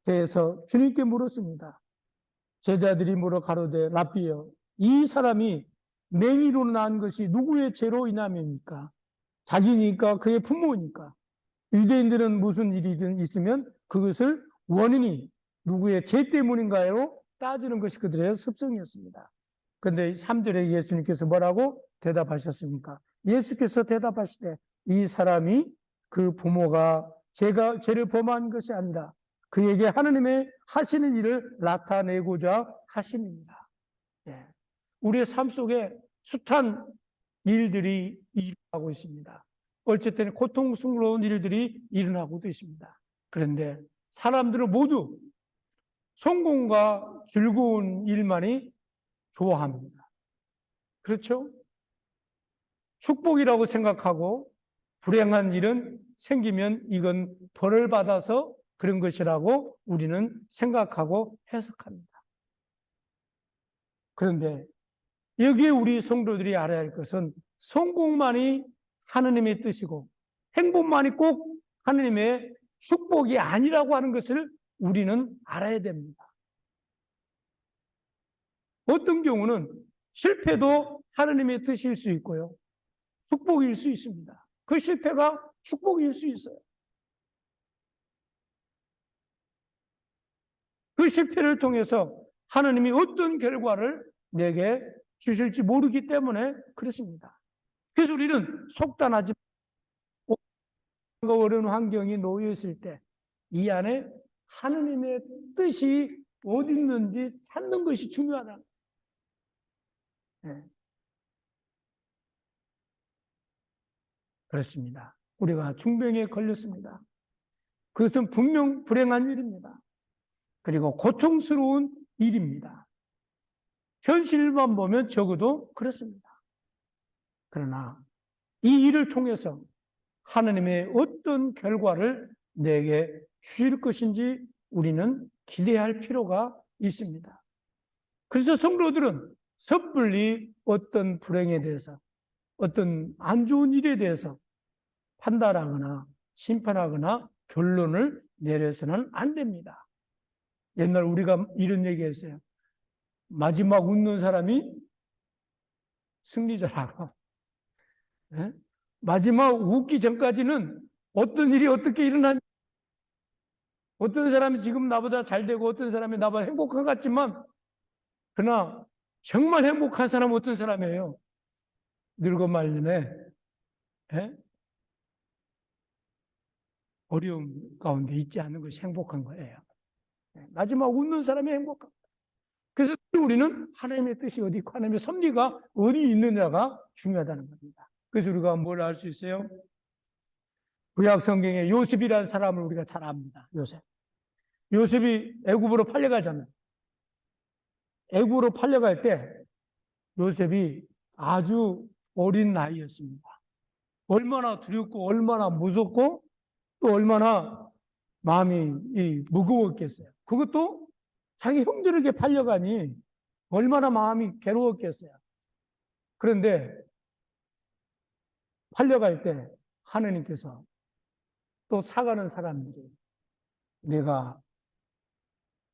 대해서 주님께 물었습니다. 제자들이 물어 가로되 랍비여, 이 사람이 맹인으로 난 것이 누구의 죄로 인함입니까? 자기니까 그의 부모니까. 유대인들은 무슨 일이든 있으면 그것을 원인이 누구의 죄 때문인가요? 따지는 것이 그들의 습성이었습니다. 그런데 3절에 예수님께서 뭐라고 대답하셨습니까? 예수께서 대답하시되 이 사람이 그 부모가 죄를 범한 것이 아니라 그에게 하느님의 하시는 일을 나타내고자 하심입니다. 예. 우리의 삶 속에 숱한 일들이 일어나고 있습니다. 어쨌든 고통스러운 일들이 일어나고도 있습니다. 그런데 사람들은 모두 성공과 즐거운 일만이 좋아합니다. 그렇죠? 축복이라고 생각하고 불행한 일은 생기면 이건 벌을 받아서 그런 것이라고 우리는 생각하고 해석합니다. 그런데 여기에 우리 성도들이 알아야 할 것은 성공만이 하느님의 뜻이고 행복만이 꼭 하느님의 축복이 아니라고 하는 것을 우리는 알아야 됩니다. 어떤 경우는 실패도 하느님의 뜻일 수 있고요. 축복일 수 있습니다. 그 실패가 축복일 수 있어요. 그 실패를 통해서 하느님이 어떤 결과를 내게 주실지 모르기 때문에 그렇습니다. 그래서 우리는 속단하지 말고 어려운 환경이 놓여 있을 때 이 안에 하느님의 뜻이 어디 있는지 찾는 것이 중요하다. 네. 그렇습니다. 우리가 중병에 걸렸습니다. 그것은 분명 불행한 일입니다. 그리고 고통스러운 일입니다. 현실만 보면 적어도 그렇습니다. 그러나 이 일을 통해서 하나님의 어떤 결과를 내게 주실 것인지 우리는 기대할 필요가 있습니다. 그래서 성도들은 섣불리 어떤 불행에 대해서 어떤 안 좋은 일에 대해서 판단하거나 심판하거나 결론을 내려서는 안 됩니다. 옛날 우리가 이런 얘기 했어요. 마지막 웃는 사람이 승리자라고. 네? 마지막 웃기 전까지는 어떤 일이 어떻게 일어나는지, 어떤 사람이 지금 나보다 잘 되고 어떤 사람이 나보다 행복한 것 같지만 그러나 정말 행복한 사람은 어떤 사람이에요? 늙어 말년에 어려움 가운데 있지 않는 것이 행복한 거예요. 마지막 웃는 사람이 행복한 거예요. 그래서 우리는 하나님의 뜻이 어디 있고 하나님의 섭리가 어디 있느냐가 중요하다는 겁니다. 그래서 우리가 뭘 알 수 있어요? 구약 성경에 요셉이라는 사람을 우리가 잘 압니다. 요셉이 애굽으로 팔려가잖아요. 애굽으로 팔려갈 때 요셉이 아주 어린 나이였습니다. 얼마나 두렵고 얼마나 무섭고 또 얼마나 마음이 무거웠겠어요. 그것도 자기 형들에게 팔려가니 얼마나 마음이 괴로웠겠어요. 그런데 팔려갈 때 하느님께서 또 사가는 사람들이 내가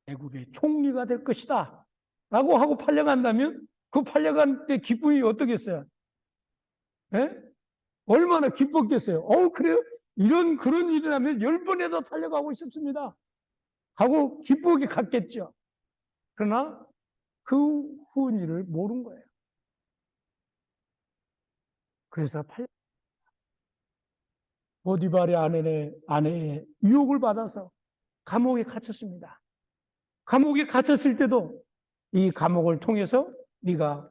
애굽의 총리가 될 것이다 라고 하고 팔려간다면 그 팔려간 때 기쁨이 어떻겠어요? 예? 얼마나 기뻤겠어요? 그래요? 그런 일이라면 10번에 더 달려가고 싶습니다 하고 기쁘게 갔겠죠. 그러나 그 후은 일을 모른 거예요. 그래서 보디발의 아내의 유혹을 받아서 감옥에 갇혔습니다. 감옥에 갇혔을 때도 이 감옥을 통해서 네가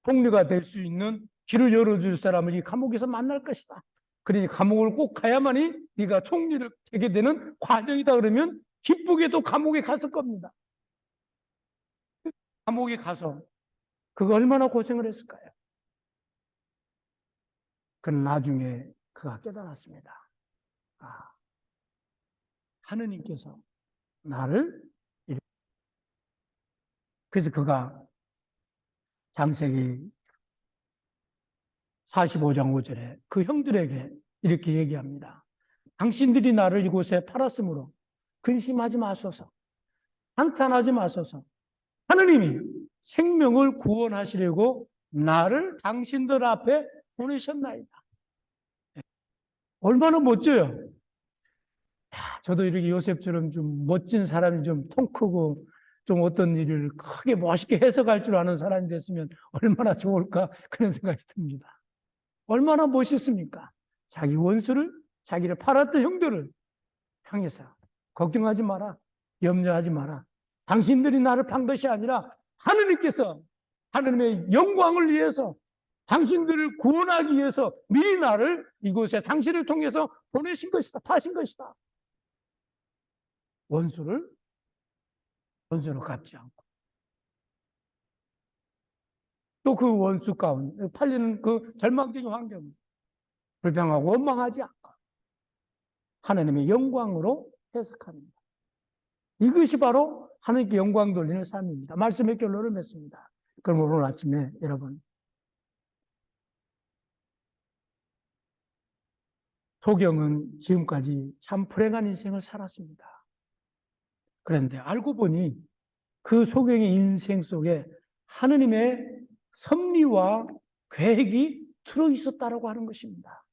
총리가 될 수 있는 길을 열어줄 사람을 이 감옥에서 만날 것이다. 그러니 감옥을 꼭 가야만이 네가 총리를 되게 되는 과정이다. 그러면 기쁘게도 감옥에 갔을 겁니다. 감옥에 가서 그가 얼마나 고생을 했을까요? 그는 나중에 그가 깨달았습니다. 하느님께서 나를 그래서 그가 창세기 45장 5절에 그 형들에게 이렇게 얘기합니다. 당신들이 나를 이곳에 팔았으므로 근심하지 마소서. 한탄하지 마소서. 하느님이 생명을 구원하시려고 나를 당신들 앞에 보내셨나이다. 얼마나 멋져요. 저도 이렇게 요셉처럼 좀 멋진 사람이 좀 통 크고 좀 어떤 일을 크게 멋있게 해석할 줄 아는 사람이 됐으면 얼마나 좋을까 그런 생각이 듭니다. 얼마나 멋있습니까? 자기 원수를, 자기를 팔았던 형들을 향해서 걱정하지 마라, 염려하지 마라. 당신들이 나를 판 것이 아니라 하느님께서 하느님의 영광을 위해서 당신들을 구원하기 위해서 미리 나를 이곳에 당신을 통해서 보내신 것이다, 파신 것이다. 원수로 갚지 않고 또 그 원수 가운데 팔리는 그 절망적인 환경 불평하고 원망하지 않고 하나님의 영광으로 해석합니다. 이것이 바로 하나님께 영광 돌리는 삶입니다. 말씀의 결론을 맺습니다. 그럼 오늘 아침에 여러분 소경은 지금까지 참 불행한 인생을 살았습니다. 그런데 알고 보니 그 소경의 인생 속에 하느님의 섭리와 계획이 들어있었다라고 하는 것입니다.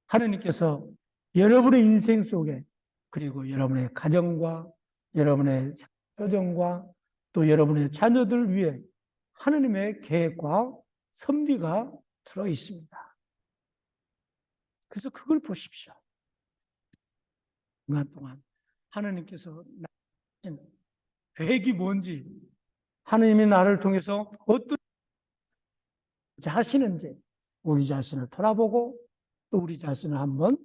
하느님께서 여러분의 인생 속에 그리고 여러분의 가정과 여러분의 가정과 또 여러분의 자녀들 위해 하느님의 계획과 섭리가 들어있습니다. 그래서 그걸 보십시오. 그간 동안 하느님께서 계획이 뭔지 하느님이 나를 통해서 어떤 하시는지 우리 자신을 돌아보고 또 우리 자신을 한번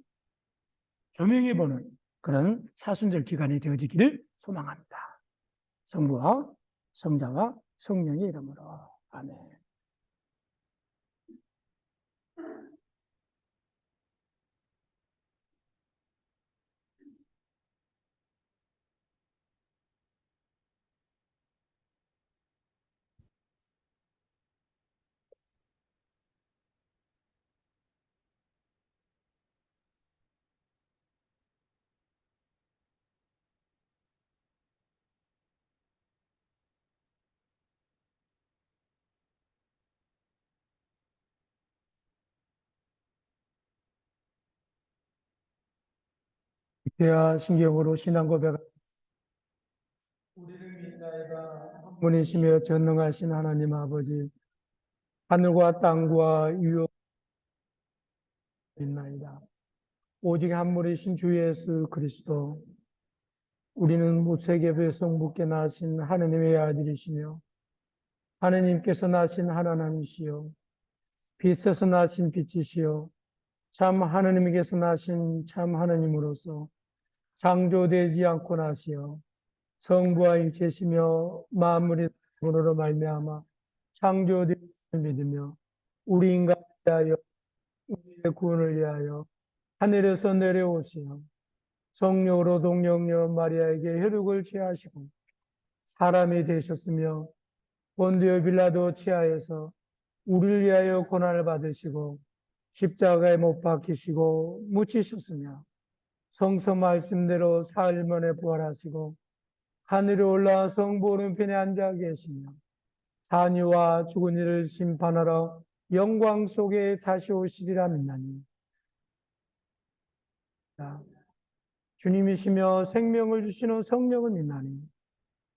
조명해보는 그런 사순절 기간이 되어지기를 소망합니다. 성부와 성자와 성령의 이름으로 아멘. 대화 신경으로 신앙 고백. 우리를 믿나이다. 한 분이시며 전능하신 하나님 아버지, 하늘과 땅과 유업 믿나이다. 오직 한 분이신 주 예수 그리스도, 우리는 무색의 성부께 나신 하느님의 아들이시며 하느님께서 나신 하나님이시요 빛에서 나신 빛이시요 참 하느님께서 나신 참 하느님으로서 창조되지 않고 나시어 성부와 일체시며 만물이 으로 말미암아 창조된 믿으며 우리 인간을 위하여 우리의 구원을 위하여 하늘에서 내려오시며 성령으로 동정녀 마리아에게 혈육을 취하시고 사람이 되셨으며 본디오 빌라도 치하에서 우리를 위하여 고난을 받으시고 십자가에 못 박히시고 묻히셨으며 성서 말씀대로 사흘 만에 부활하시고 하늘에 올라 성부 오른편에 앉아 계시며 산이와 죽은 이를 심판하러 영광 속에 다시 오시리라 믿나니 주님이시며 생명을 주시는 성령은 믿나니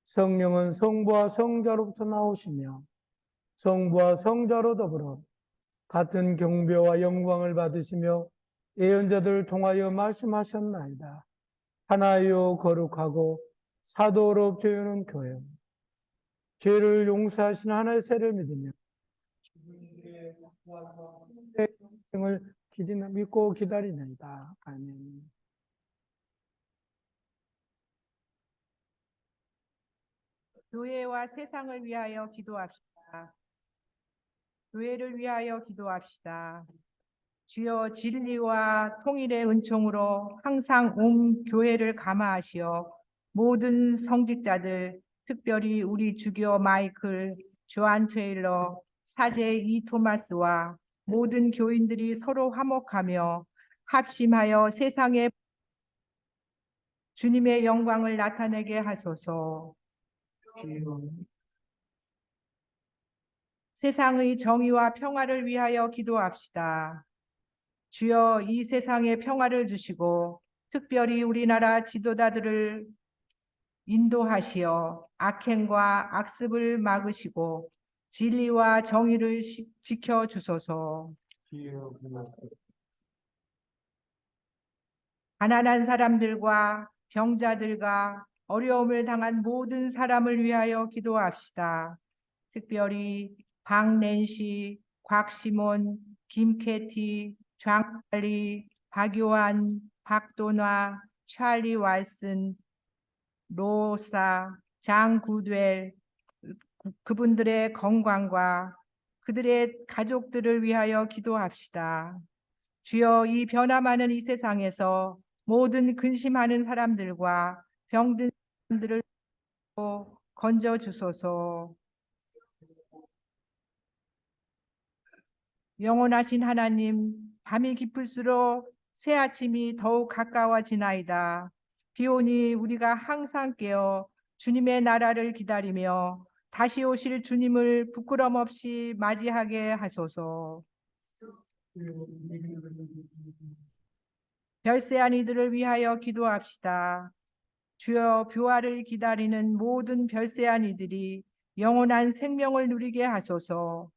성령은 성부와 성자로부터 나오시며 성부와 성자로 더불어 같은 경배와 영광을 받으시며 예언자들을 통하여 말씀하셨나이다. 하나요 거룩하고 사도로 되는 교회 죄를 용서하시는 하나의 세를 믿으며 생을 믿고 기다리나이다. 아멘. 교회와 세상을 위하여 기도합시다. 교회를 위하여 기도합시다. 주여 진리와 통일의 은총으로 항상 온 교회를 감화하시어 모든 성직자들, 특별히 우리 주교 마이클, 조안 테일러, 사제 이 토마스와 모든 교인들이 서로 화목하며 합심하여 세상에 주님의 영광을 나타내게 하소서. 세상의 정의와 평화를 위하여 기도합시다. 주여 이 세상에 평화를 주시고 특별히 우리나라 지도자들을 인도하시어 악행과 악습을 막으시고 진리와 정의를 지켜주소서. 가난한 사람들과 병자들과 어려움을 당한 모든 사람을 위하여 기도합시다. 특별히 박낸시, 곽시몬, 김캐티, 장칼리, 박요한, 박도나, 찰리 왈슨, 로사, 장구델 그분들의 건강과 그들의 가족들을 위하여 기도합시다. 주여 이 변화 많은 이 세상에서 모든 근심하는 사람들과 병든 사람들을 건져 주소서. 영원하신 하나님, 밤이 깊을수록 새 아침이 더욱 가까워지나이다. 비오니 우리가 항상 깨어 주님의 나라를 기다리며 다시 오실 주님을 부끄럼 없이 맞이하게 하소서. 별세한 이들을 위하여 기도합시다. 주여 부활을 기다리는 모든 별세한 이들이 영원한 생명을 누리게 하소서.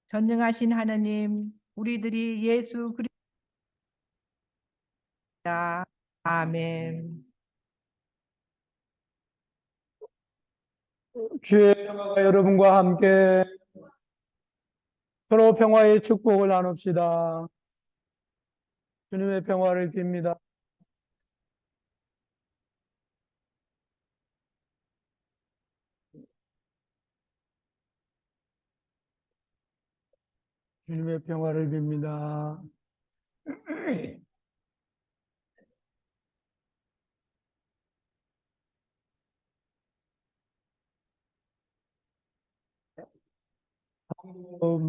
전능하신 하나님, 우리들이 예수 그리스도 아멘. 주의 평화가 여러분과 함께 서로 평화의 축복을 나눕시다. 주님의 평화를 빕니다. 주님의 평화를 빕니다.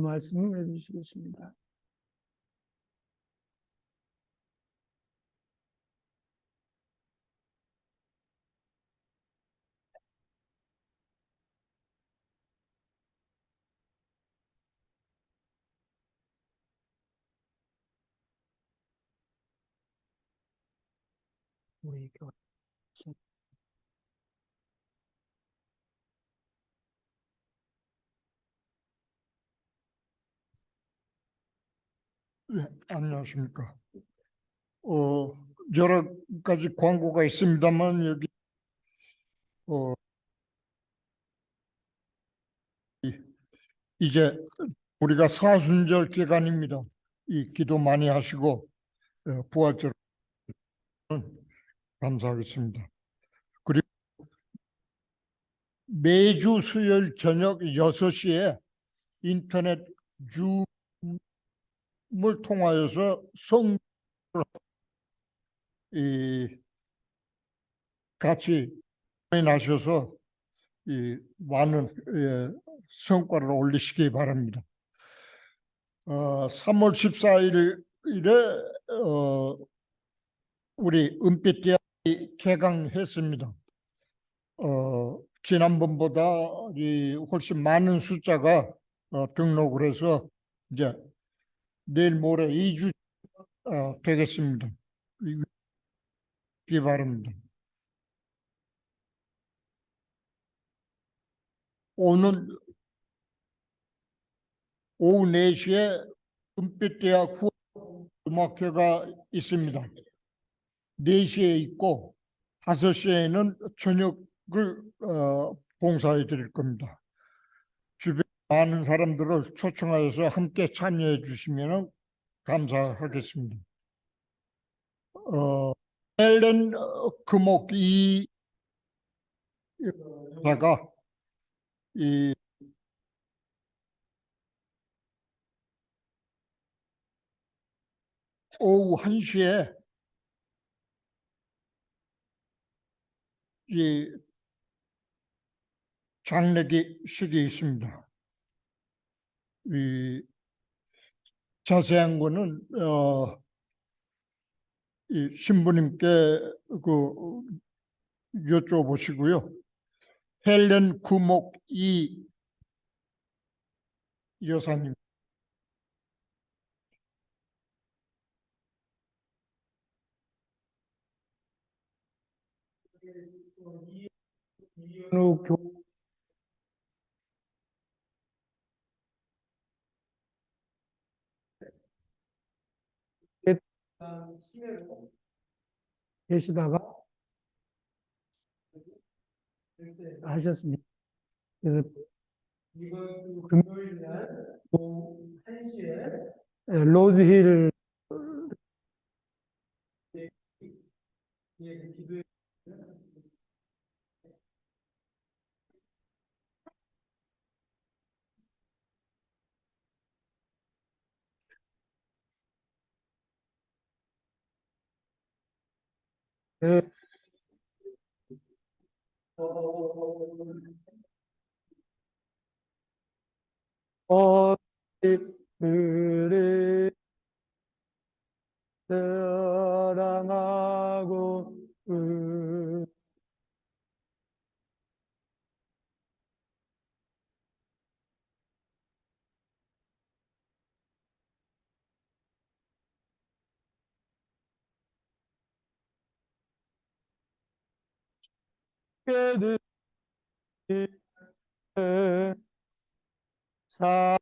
말씀을 해주시겠습니다. 우리 교회 네, 안녕하십니까. 여러 가지 광고가 있습니다만 여기 이제 우리가 사순절 기간입니다. 이 기도 많이 하시고 부활절 감사하겠습니다. 그리고 매주 수요일 저녁 6시에 인터넷 줌을 통하여서 같이 나셔서 많은 성과를 올리시기 바랍니다. 3월 14일에 우리 은빛대학이 개강했습니다. 지난번보다 훨씬 많은 숫자가 등록을 해서 이제 내일 모레 2주 되겠습니다. 기 바랍니다. 오늘 오후 4시에 은빛대학 음악회가 있습니다. 4시에 있고 5시에는 저녁을 봉사해 드릴 겁니다. 주변 많은 사람들을 초청하여서 함께 참여해 주시면 감사하겠습니다. 헬렌 금옥 이자가 이 오후 1시에 이 장례식이 있습니다. 이 자세한 거는 이 신부님께 여쭤보시고요. 헬렌 구목 이 여사님. 이현우 교 계시다가 하셨습니다. 그래서 이번 주 금요일 날 오후 1시에 로즈힐 기도해 그를 사랑하고 깨드 사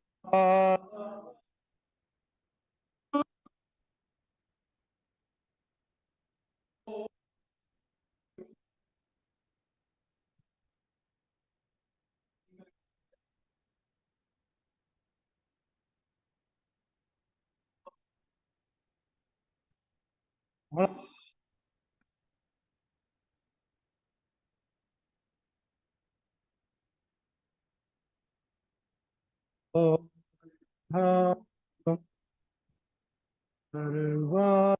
하늘과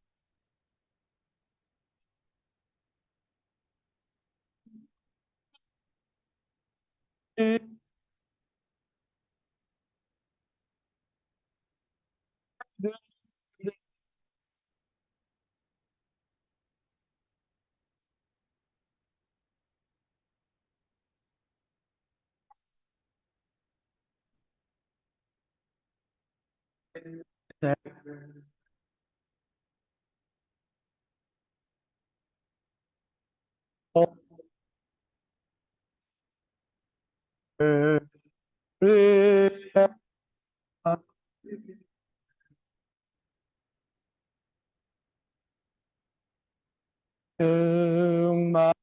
정말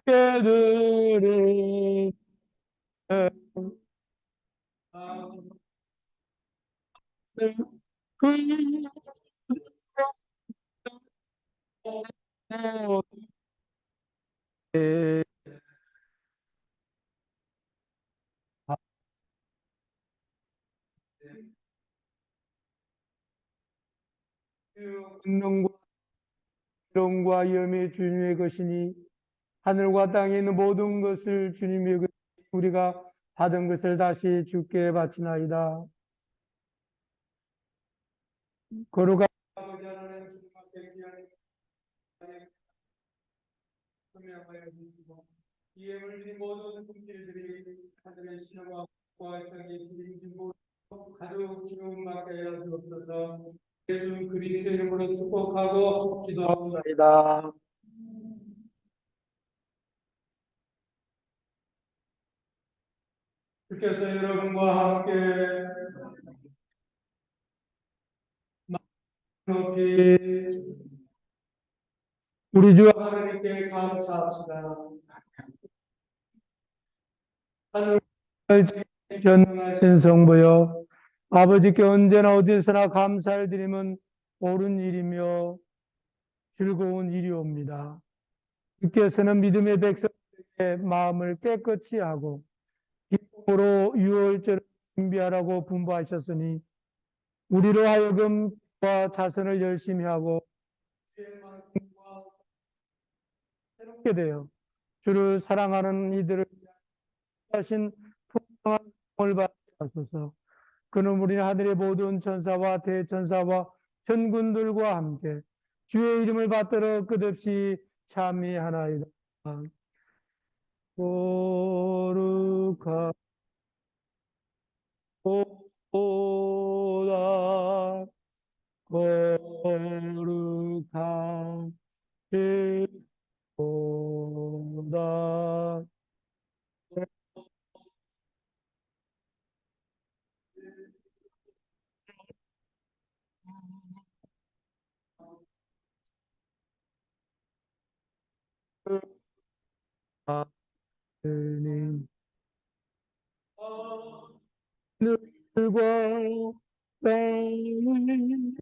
깨들이 그 능력과荣과 염의 주님의 것이니 하늘과 땅에 있는 모든 것을 주님의 것 우리가 받은 것을 다시 주께 바치나이다. 거룩한 아버지 하나님 주님 앞에 귀한 소명하여 주시고 이 예물 드린 모든 손길들이 하늘의 신호와 땅의 기름진 모든 가족 기름 받게 하여 주옵소서. 예수 그리스도 이름으로 축복하고 기도합니다. 나이다. 주께서 여러분과 함께 높이 우리 주 하나님께 감사합시다. 하늘을 견하신 성부여 아버지께 언제나 어디서나 감사를 드리면 옳은 일이며 즐거운 일이옵니다. 주께서는 믿음의 백성의 마음을 깨끗이 하고 기쁨으로 유월절을 준비하라고 분부하셨으니 우리로 하여금 과 자선을 열심히 하고 새롭게 되어 주를 사랑하는 이들을 하신 풍성한 을 받게 하소서. 그는 우리 하늘의 모든 천사와 대천사와 천군들과 함께 주의 이름을 받들어 끝없이 찬미하나이다. 거룩하다 거룩하시도다. 하느님 하늘과 땅을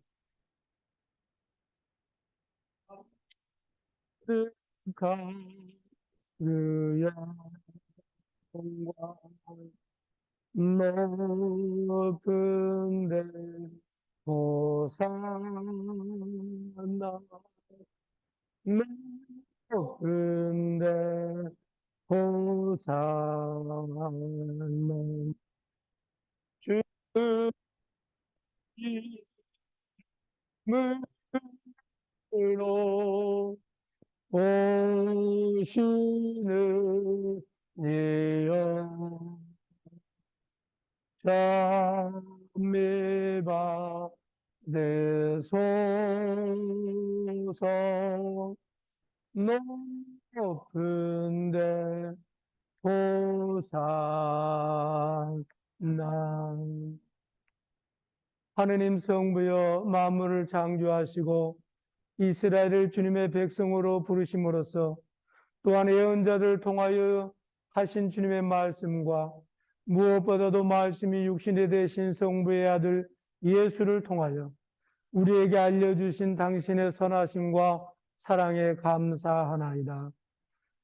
뜻한 그의 높은 데 호산나 높은 데 호산나 주님으로 오시는 이여 참매받으소서 높은데 호산나 하느님 성부여 만물을 창조하시고 이스라엘을 주님의 백성으로 부르심으로써 또한 예언자들을 통하여 하신 주님의 말씀과 무엇보다도 말씀이 육신이 되신 성부의 아들 예수를 통하여 우리에게 알려주신 당신의 선하심과 사랑에 감사하나이다.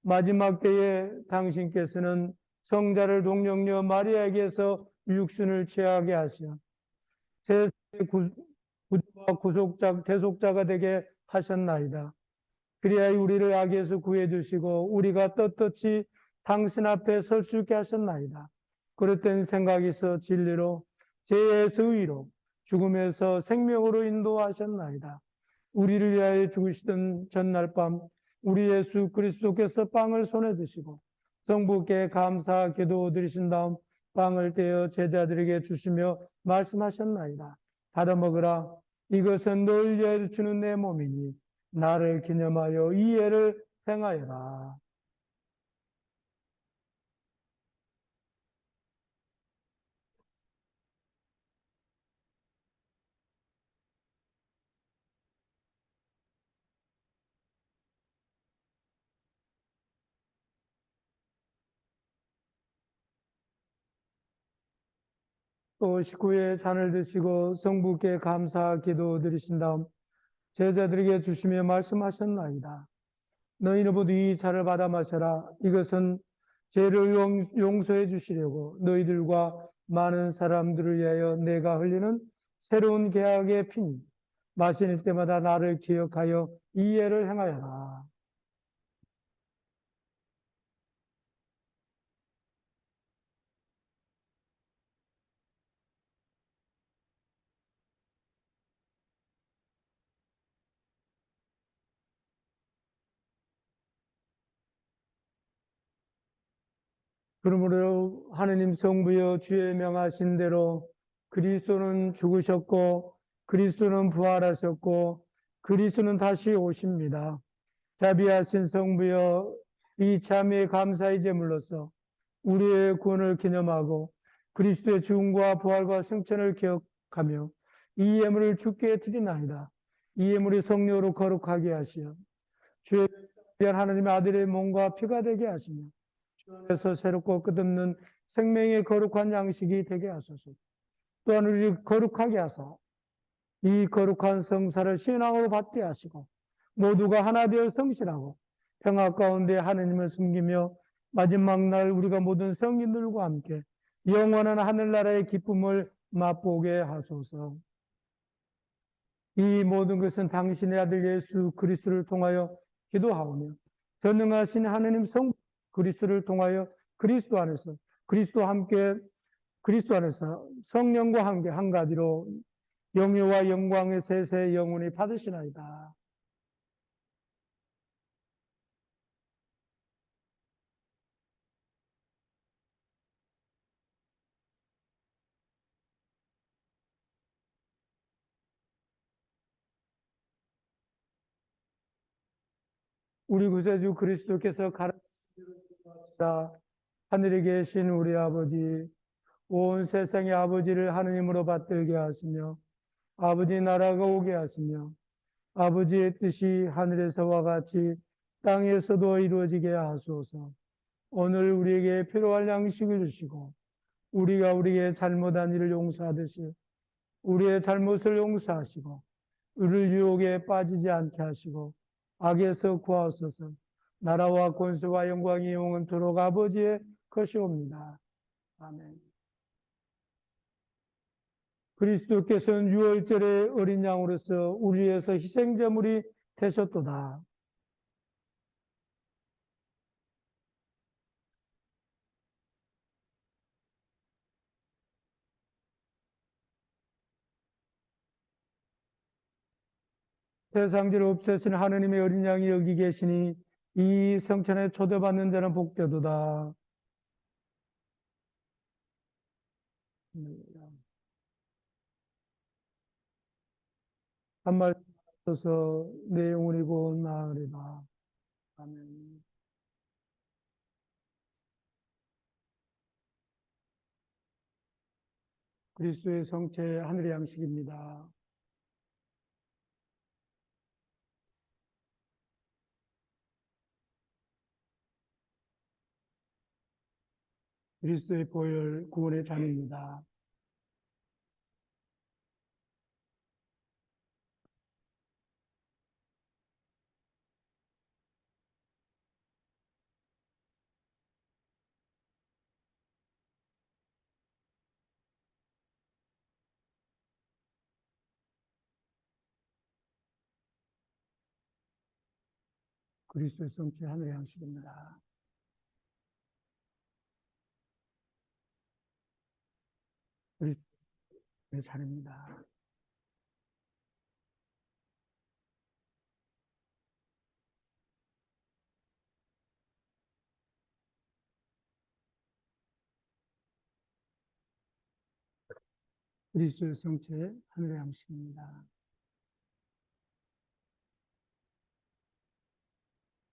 마지막 때에 당신께서는 성자를 동정녀 마리아에게서 육신을 취하게 하시어 세상의 구주와 구속자, 대속자가 되게 하셨나이다. 그리하여 우리를 악에서 구해 주시고 우리가 떳떳이 당신 앞에 설 수 있게 하셨나이다. 그릇된 생각에서 진리로 죄에서 의로 죽음에서 생명으로 인도하셨나이다. 우리를 위하여 죽으시던 전날 밤 우리 예수 그리스도께서 빵을 손에 드시고 성부께 감사 기도 드리신 다음 빵을 떼어 제자들에게 주시며 말씀하셨나이다. 받아 먹으라. 이것은 널 위하여 주는 내 몸이니 나를 기념하여 이 예를 행하여라. 또 식후에 잔을 드시고 성부께 감사 기도 드리신 다음 제자들에게 주시며 말씀하셨나이다. 너희는 모두 이 차를 받아 마셔라. 이것은 죄를 용서해 주시려고 너희들과 많은 사람들을 위하여 내가 흘리는 새로운 계약의 피니. 마실 때마다 나를 기억하여 이 예를 행하여라. 그러므로 하느님 성부여 주의 명하신 대로 그리스도는 죽으셨고 그리스도는 부활하셨고 그리스도는 다시 오십니다. 자비하신 성부여 이 참회의 감사의 제물로서 우리의 구원을 기념하고 그리스도의 죽음과 부활과 승천을 기억하며 이 예물을 주께 드리나이다. 이 예물이 성령으로 거룩하게 하시어 주의 하나님의 아들의 몸과 피가 되게 하시며 주 안에서 새롭고 끝없는 생명의 거룩한 양식이 되게 하소서. 또한 우리를 거룩하게 하사 이 거룩한 성사를 신앙으로 받게 하시고 모두가 하나 되어 성실하고 평화 가운데 하느님을 숨기며 마지막 날 우리가 모든 성인들과 함께 영원한 하늘나라의 기쁨을 맛보게 하소서. 이 모든 것은 당신의 아들 예수 그리스도를 통하여 기도하오며 전능하신 하느님 성 그리스도를 통하여 그리스도 안에서 성령과 함께 한 가지로 영예와 영광의 세세 영원히 받으시나이다. 우리 구세주 그리스도께서 가르치시다 하늘에 계신 우리 아버지 온 세상의 아버지를 하느님으로 받들게 하시며 아버지 나라가 오게 하시며 아버지의 뜻이 하늘에서와 같이 땅에서도 이루어지게 하소서. 오늘 우리에게 필요할 양식을 주시고 우리가 우리에게 잘못한 일을 용서하듯이 우리의 잘못을 용서하시고 우리를 유혹에 빠지지 않게 하시고 악에서 구하소서. 나라와 권세와 영광이 영원토록 아버지의 것이옵니다. 아멘. 그리스도께서는 유월절의 어린 양으로서 우리 위해서 희생제물이 되셨도다. 세상지를 없애신 하느님의 어린 양이 여기 계시니 이 성천에 초대받는 자는 복되도다. 한 말씀 하소서. 내 영혼이 곧 나으리라. 아멘. 그리스도의 성체 하늘의 양식입니다. 그리스도의 보혈 구원의 잔입니다. 그리스도의 성체 하늘의 양식입니다. 그리스도의 잔입니다. 그리스도의 성체 하늘의 양식입니다.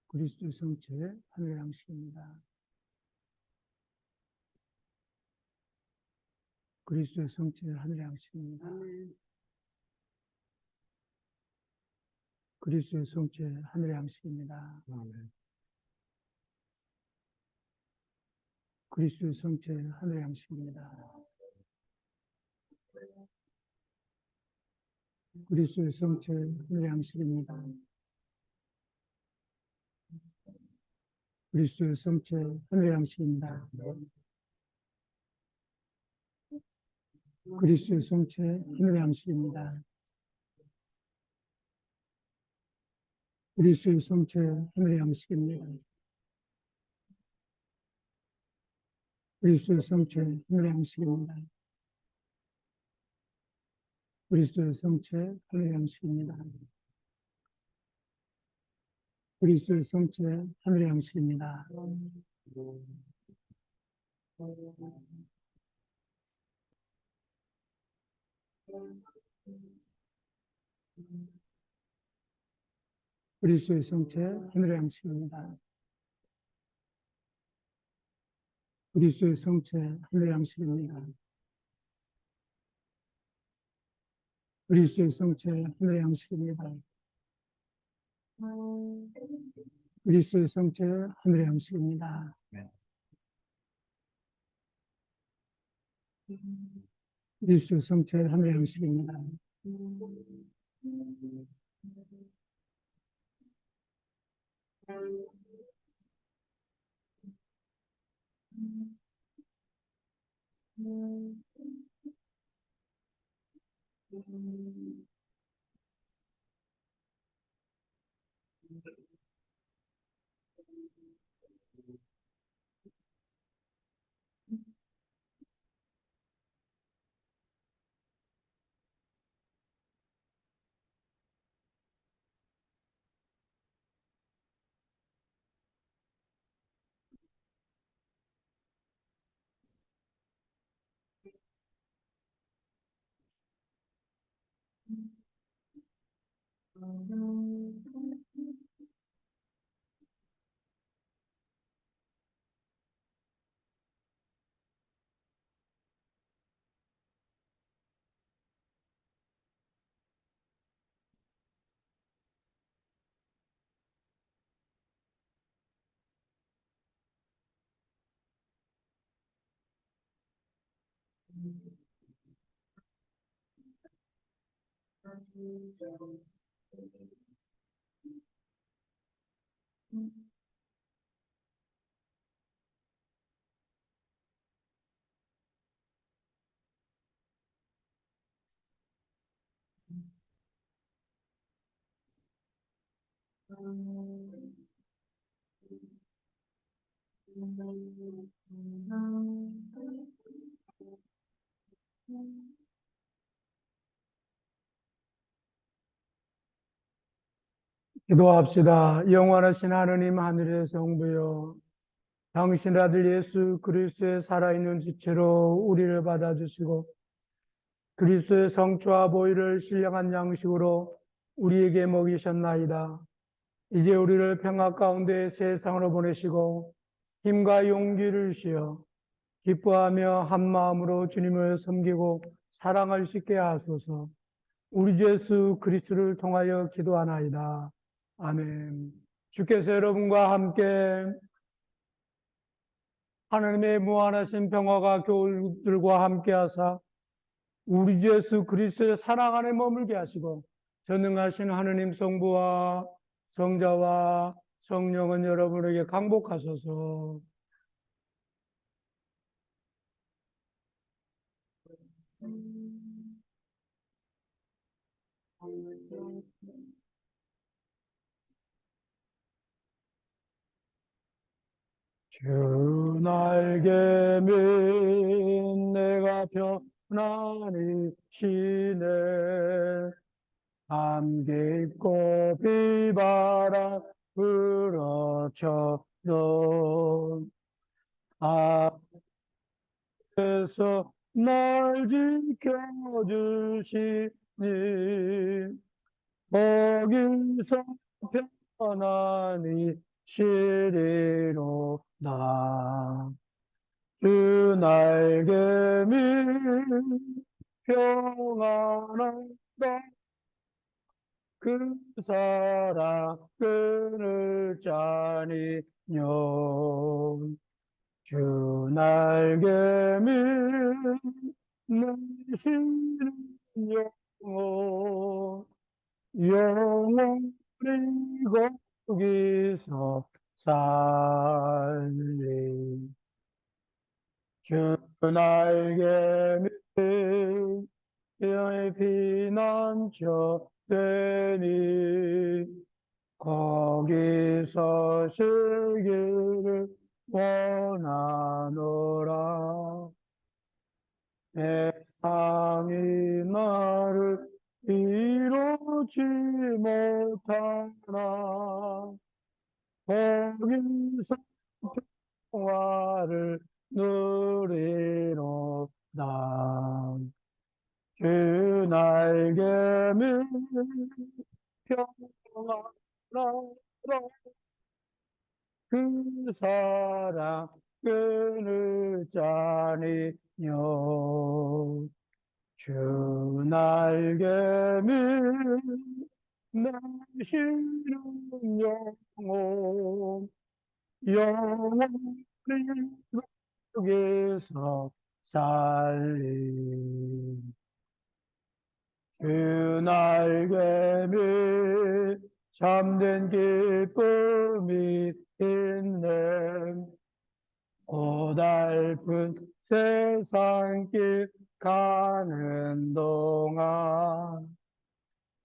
그리스도의 성체 하늘의 양식입니다. 그리스도의 성체 하늘의 양식입니다. 그리스도의 성체 하늘의 양식입니다. 그리스도의 성체 하늘의 양식입니다. 그리스도의 성체 하늘의 양식입니다. 그리스도의 성체 하늘의 양식입니다. 그리스도의 성체 하늘의 양식입니다. 그리스도의 성체 하늘의 양식입니다. 그리스도의 성체 하늘의 양식입니다. 그리스도의 성체 하늘의 양식입니다. 그리스도의 성체 하늘의 양식입니다. 그리스도의 성체 하늘의 양식입니다. 그리스도의 성체 하늘의 양식입니다. 그리스도의 성체 하늘의 양식입니다. 그리스도의 성체 하늘의 양식입니다. 그리스도의 성체 하늘의 양식입니다. 기도합시다. 영원하신 하느님 하늘의 성부여, 당신 아들 예수 그리스도의 살아있는 지체로 우리를 받아주시고 그리스도의 성취와 보혈을 신령한 양식으로 우리에게 먹이셨나이다. 이제 우리를 평화 가운데 세상으로 보내시고 힘과 용기를 주시어 기뻐하며 한 마음으로 주님을 섬기고 사랑할 수 있게 하소서. 우리 주 예수 그리스도를 통하여 기도하나이다. 아멘. 주께서 여러분과 함께 하나님의 무한하신 평화가 교우들과 함께 하사 우리 주 예수 그리스도의 사랑 안에 머물게 하시고 전능하신 하느님 성부와 성자와 성령은 여러분에게 강복하소서. 주 날개 민 내가 편안히 쉬네. 함 깊고 비바람 불어쳐도 앞에서 날 지켜주시니 거기서 편안히 쉬리로다. 주 날개 밀 평안하다. 그 사랑 끈을 짜니요. 주 날개 밀 내쉬는 영혼 거기서 살리. 주 날개 밑 영의 피난처 되니 거기서 쉬기를 원하노라. 세상이 나를 이루지 못하나 거기서 평화를 누리노다. 주 날개 밑 평안하라. 그 사랑 끊을 자니요. 주 날개 밑 나시는 영혼 영원히 속에서 살리. 주 날개 밑 참된 기쁨이 있는 고달픈 세상길 가는 동안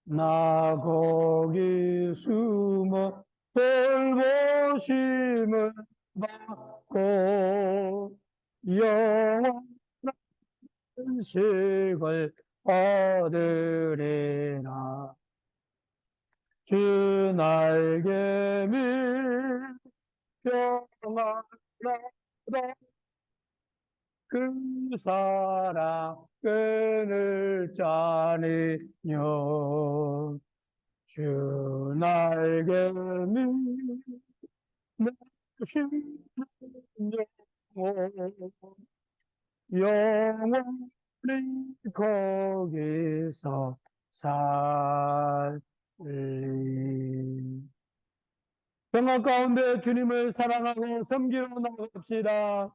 나 거기 숨어 돌보심을 받고 영원한 안식을 얻으리라. 주 날개 밑 평안하라. 그 사랑 끊을 자니요. 주 날개 밑 나신 영원 영원히 거기서 살리. 평화 가운데 주님을 사랑하고 섬기러 나갑시다.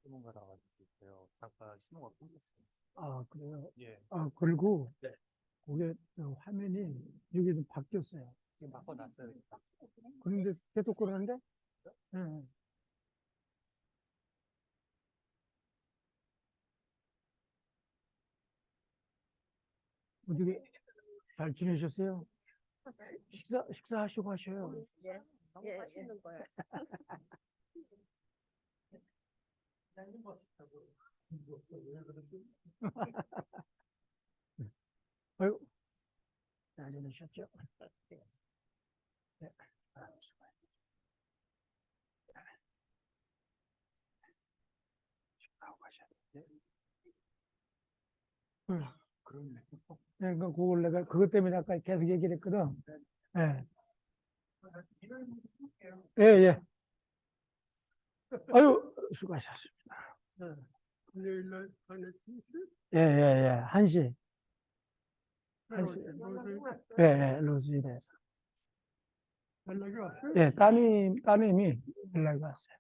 신문가가 있어요. 잠깐 신호가 끊겼어요. 아, 그래요? 예. 아, 그리고 네. 그게 화면이 여기 좀 바뀌었어요. 지금 바꿔놨어요. 그런데 계속 그러는데? 네. 어떻게 잘 지내셨어요? 식사하시고 하셔요. 너무 맛있는 거야. 아유, 잘 지내셨죠? 네. 아, 식사하고 가셔야 돼. 그렇네. 네, 그걸 내가 그것 때문에 아까 계속 얘기를 했거든. 예. 예, 예. 아유, 수고하셨습니다. 일요일날 하는 예, 예, 예. 1시. 1시. 예, 예, 로즈힐에서. 연락이 왔어요? 예, 따님이 연락이 왔어요.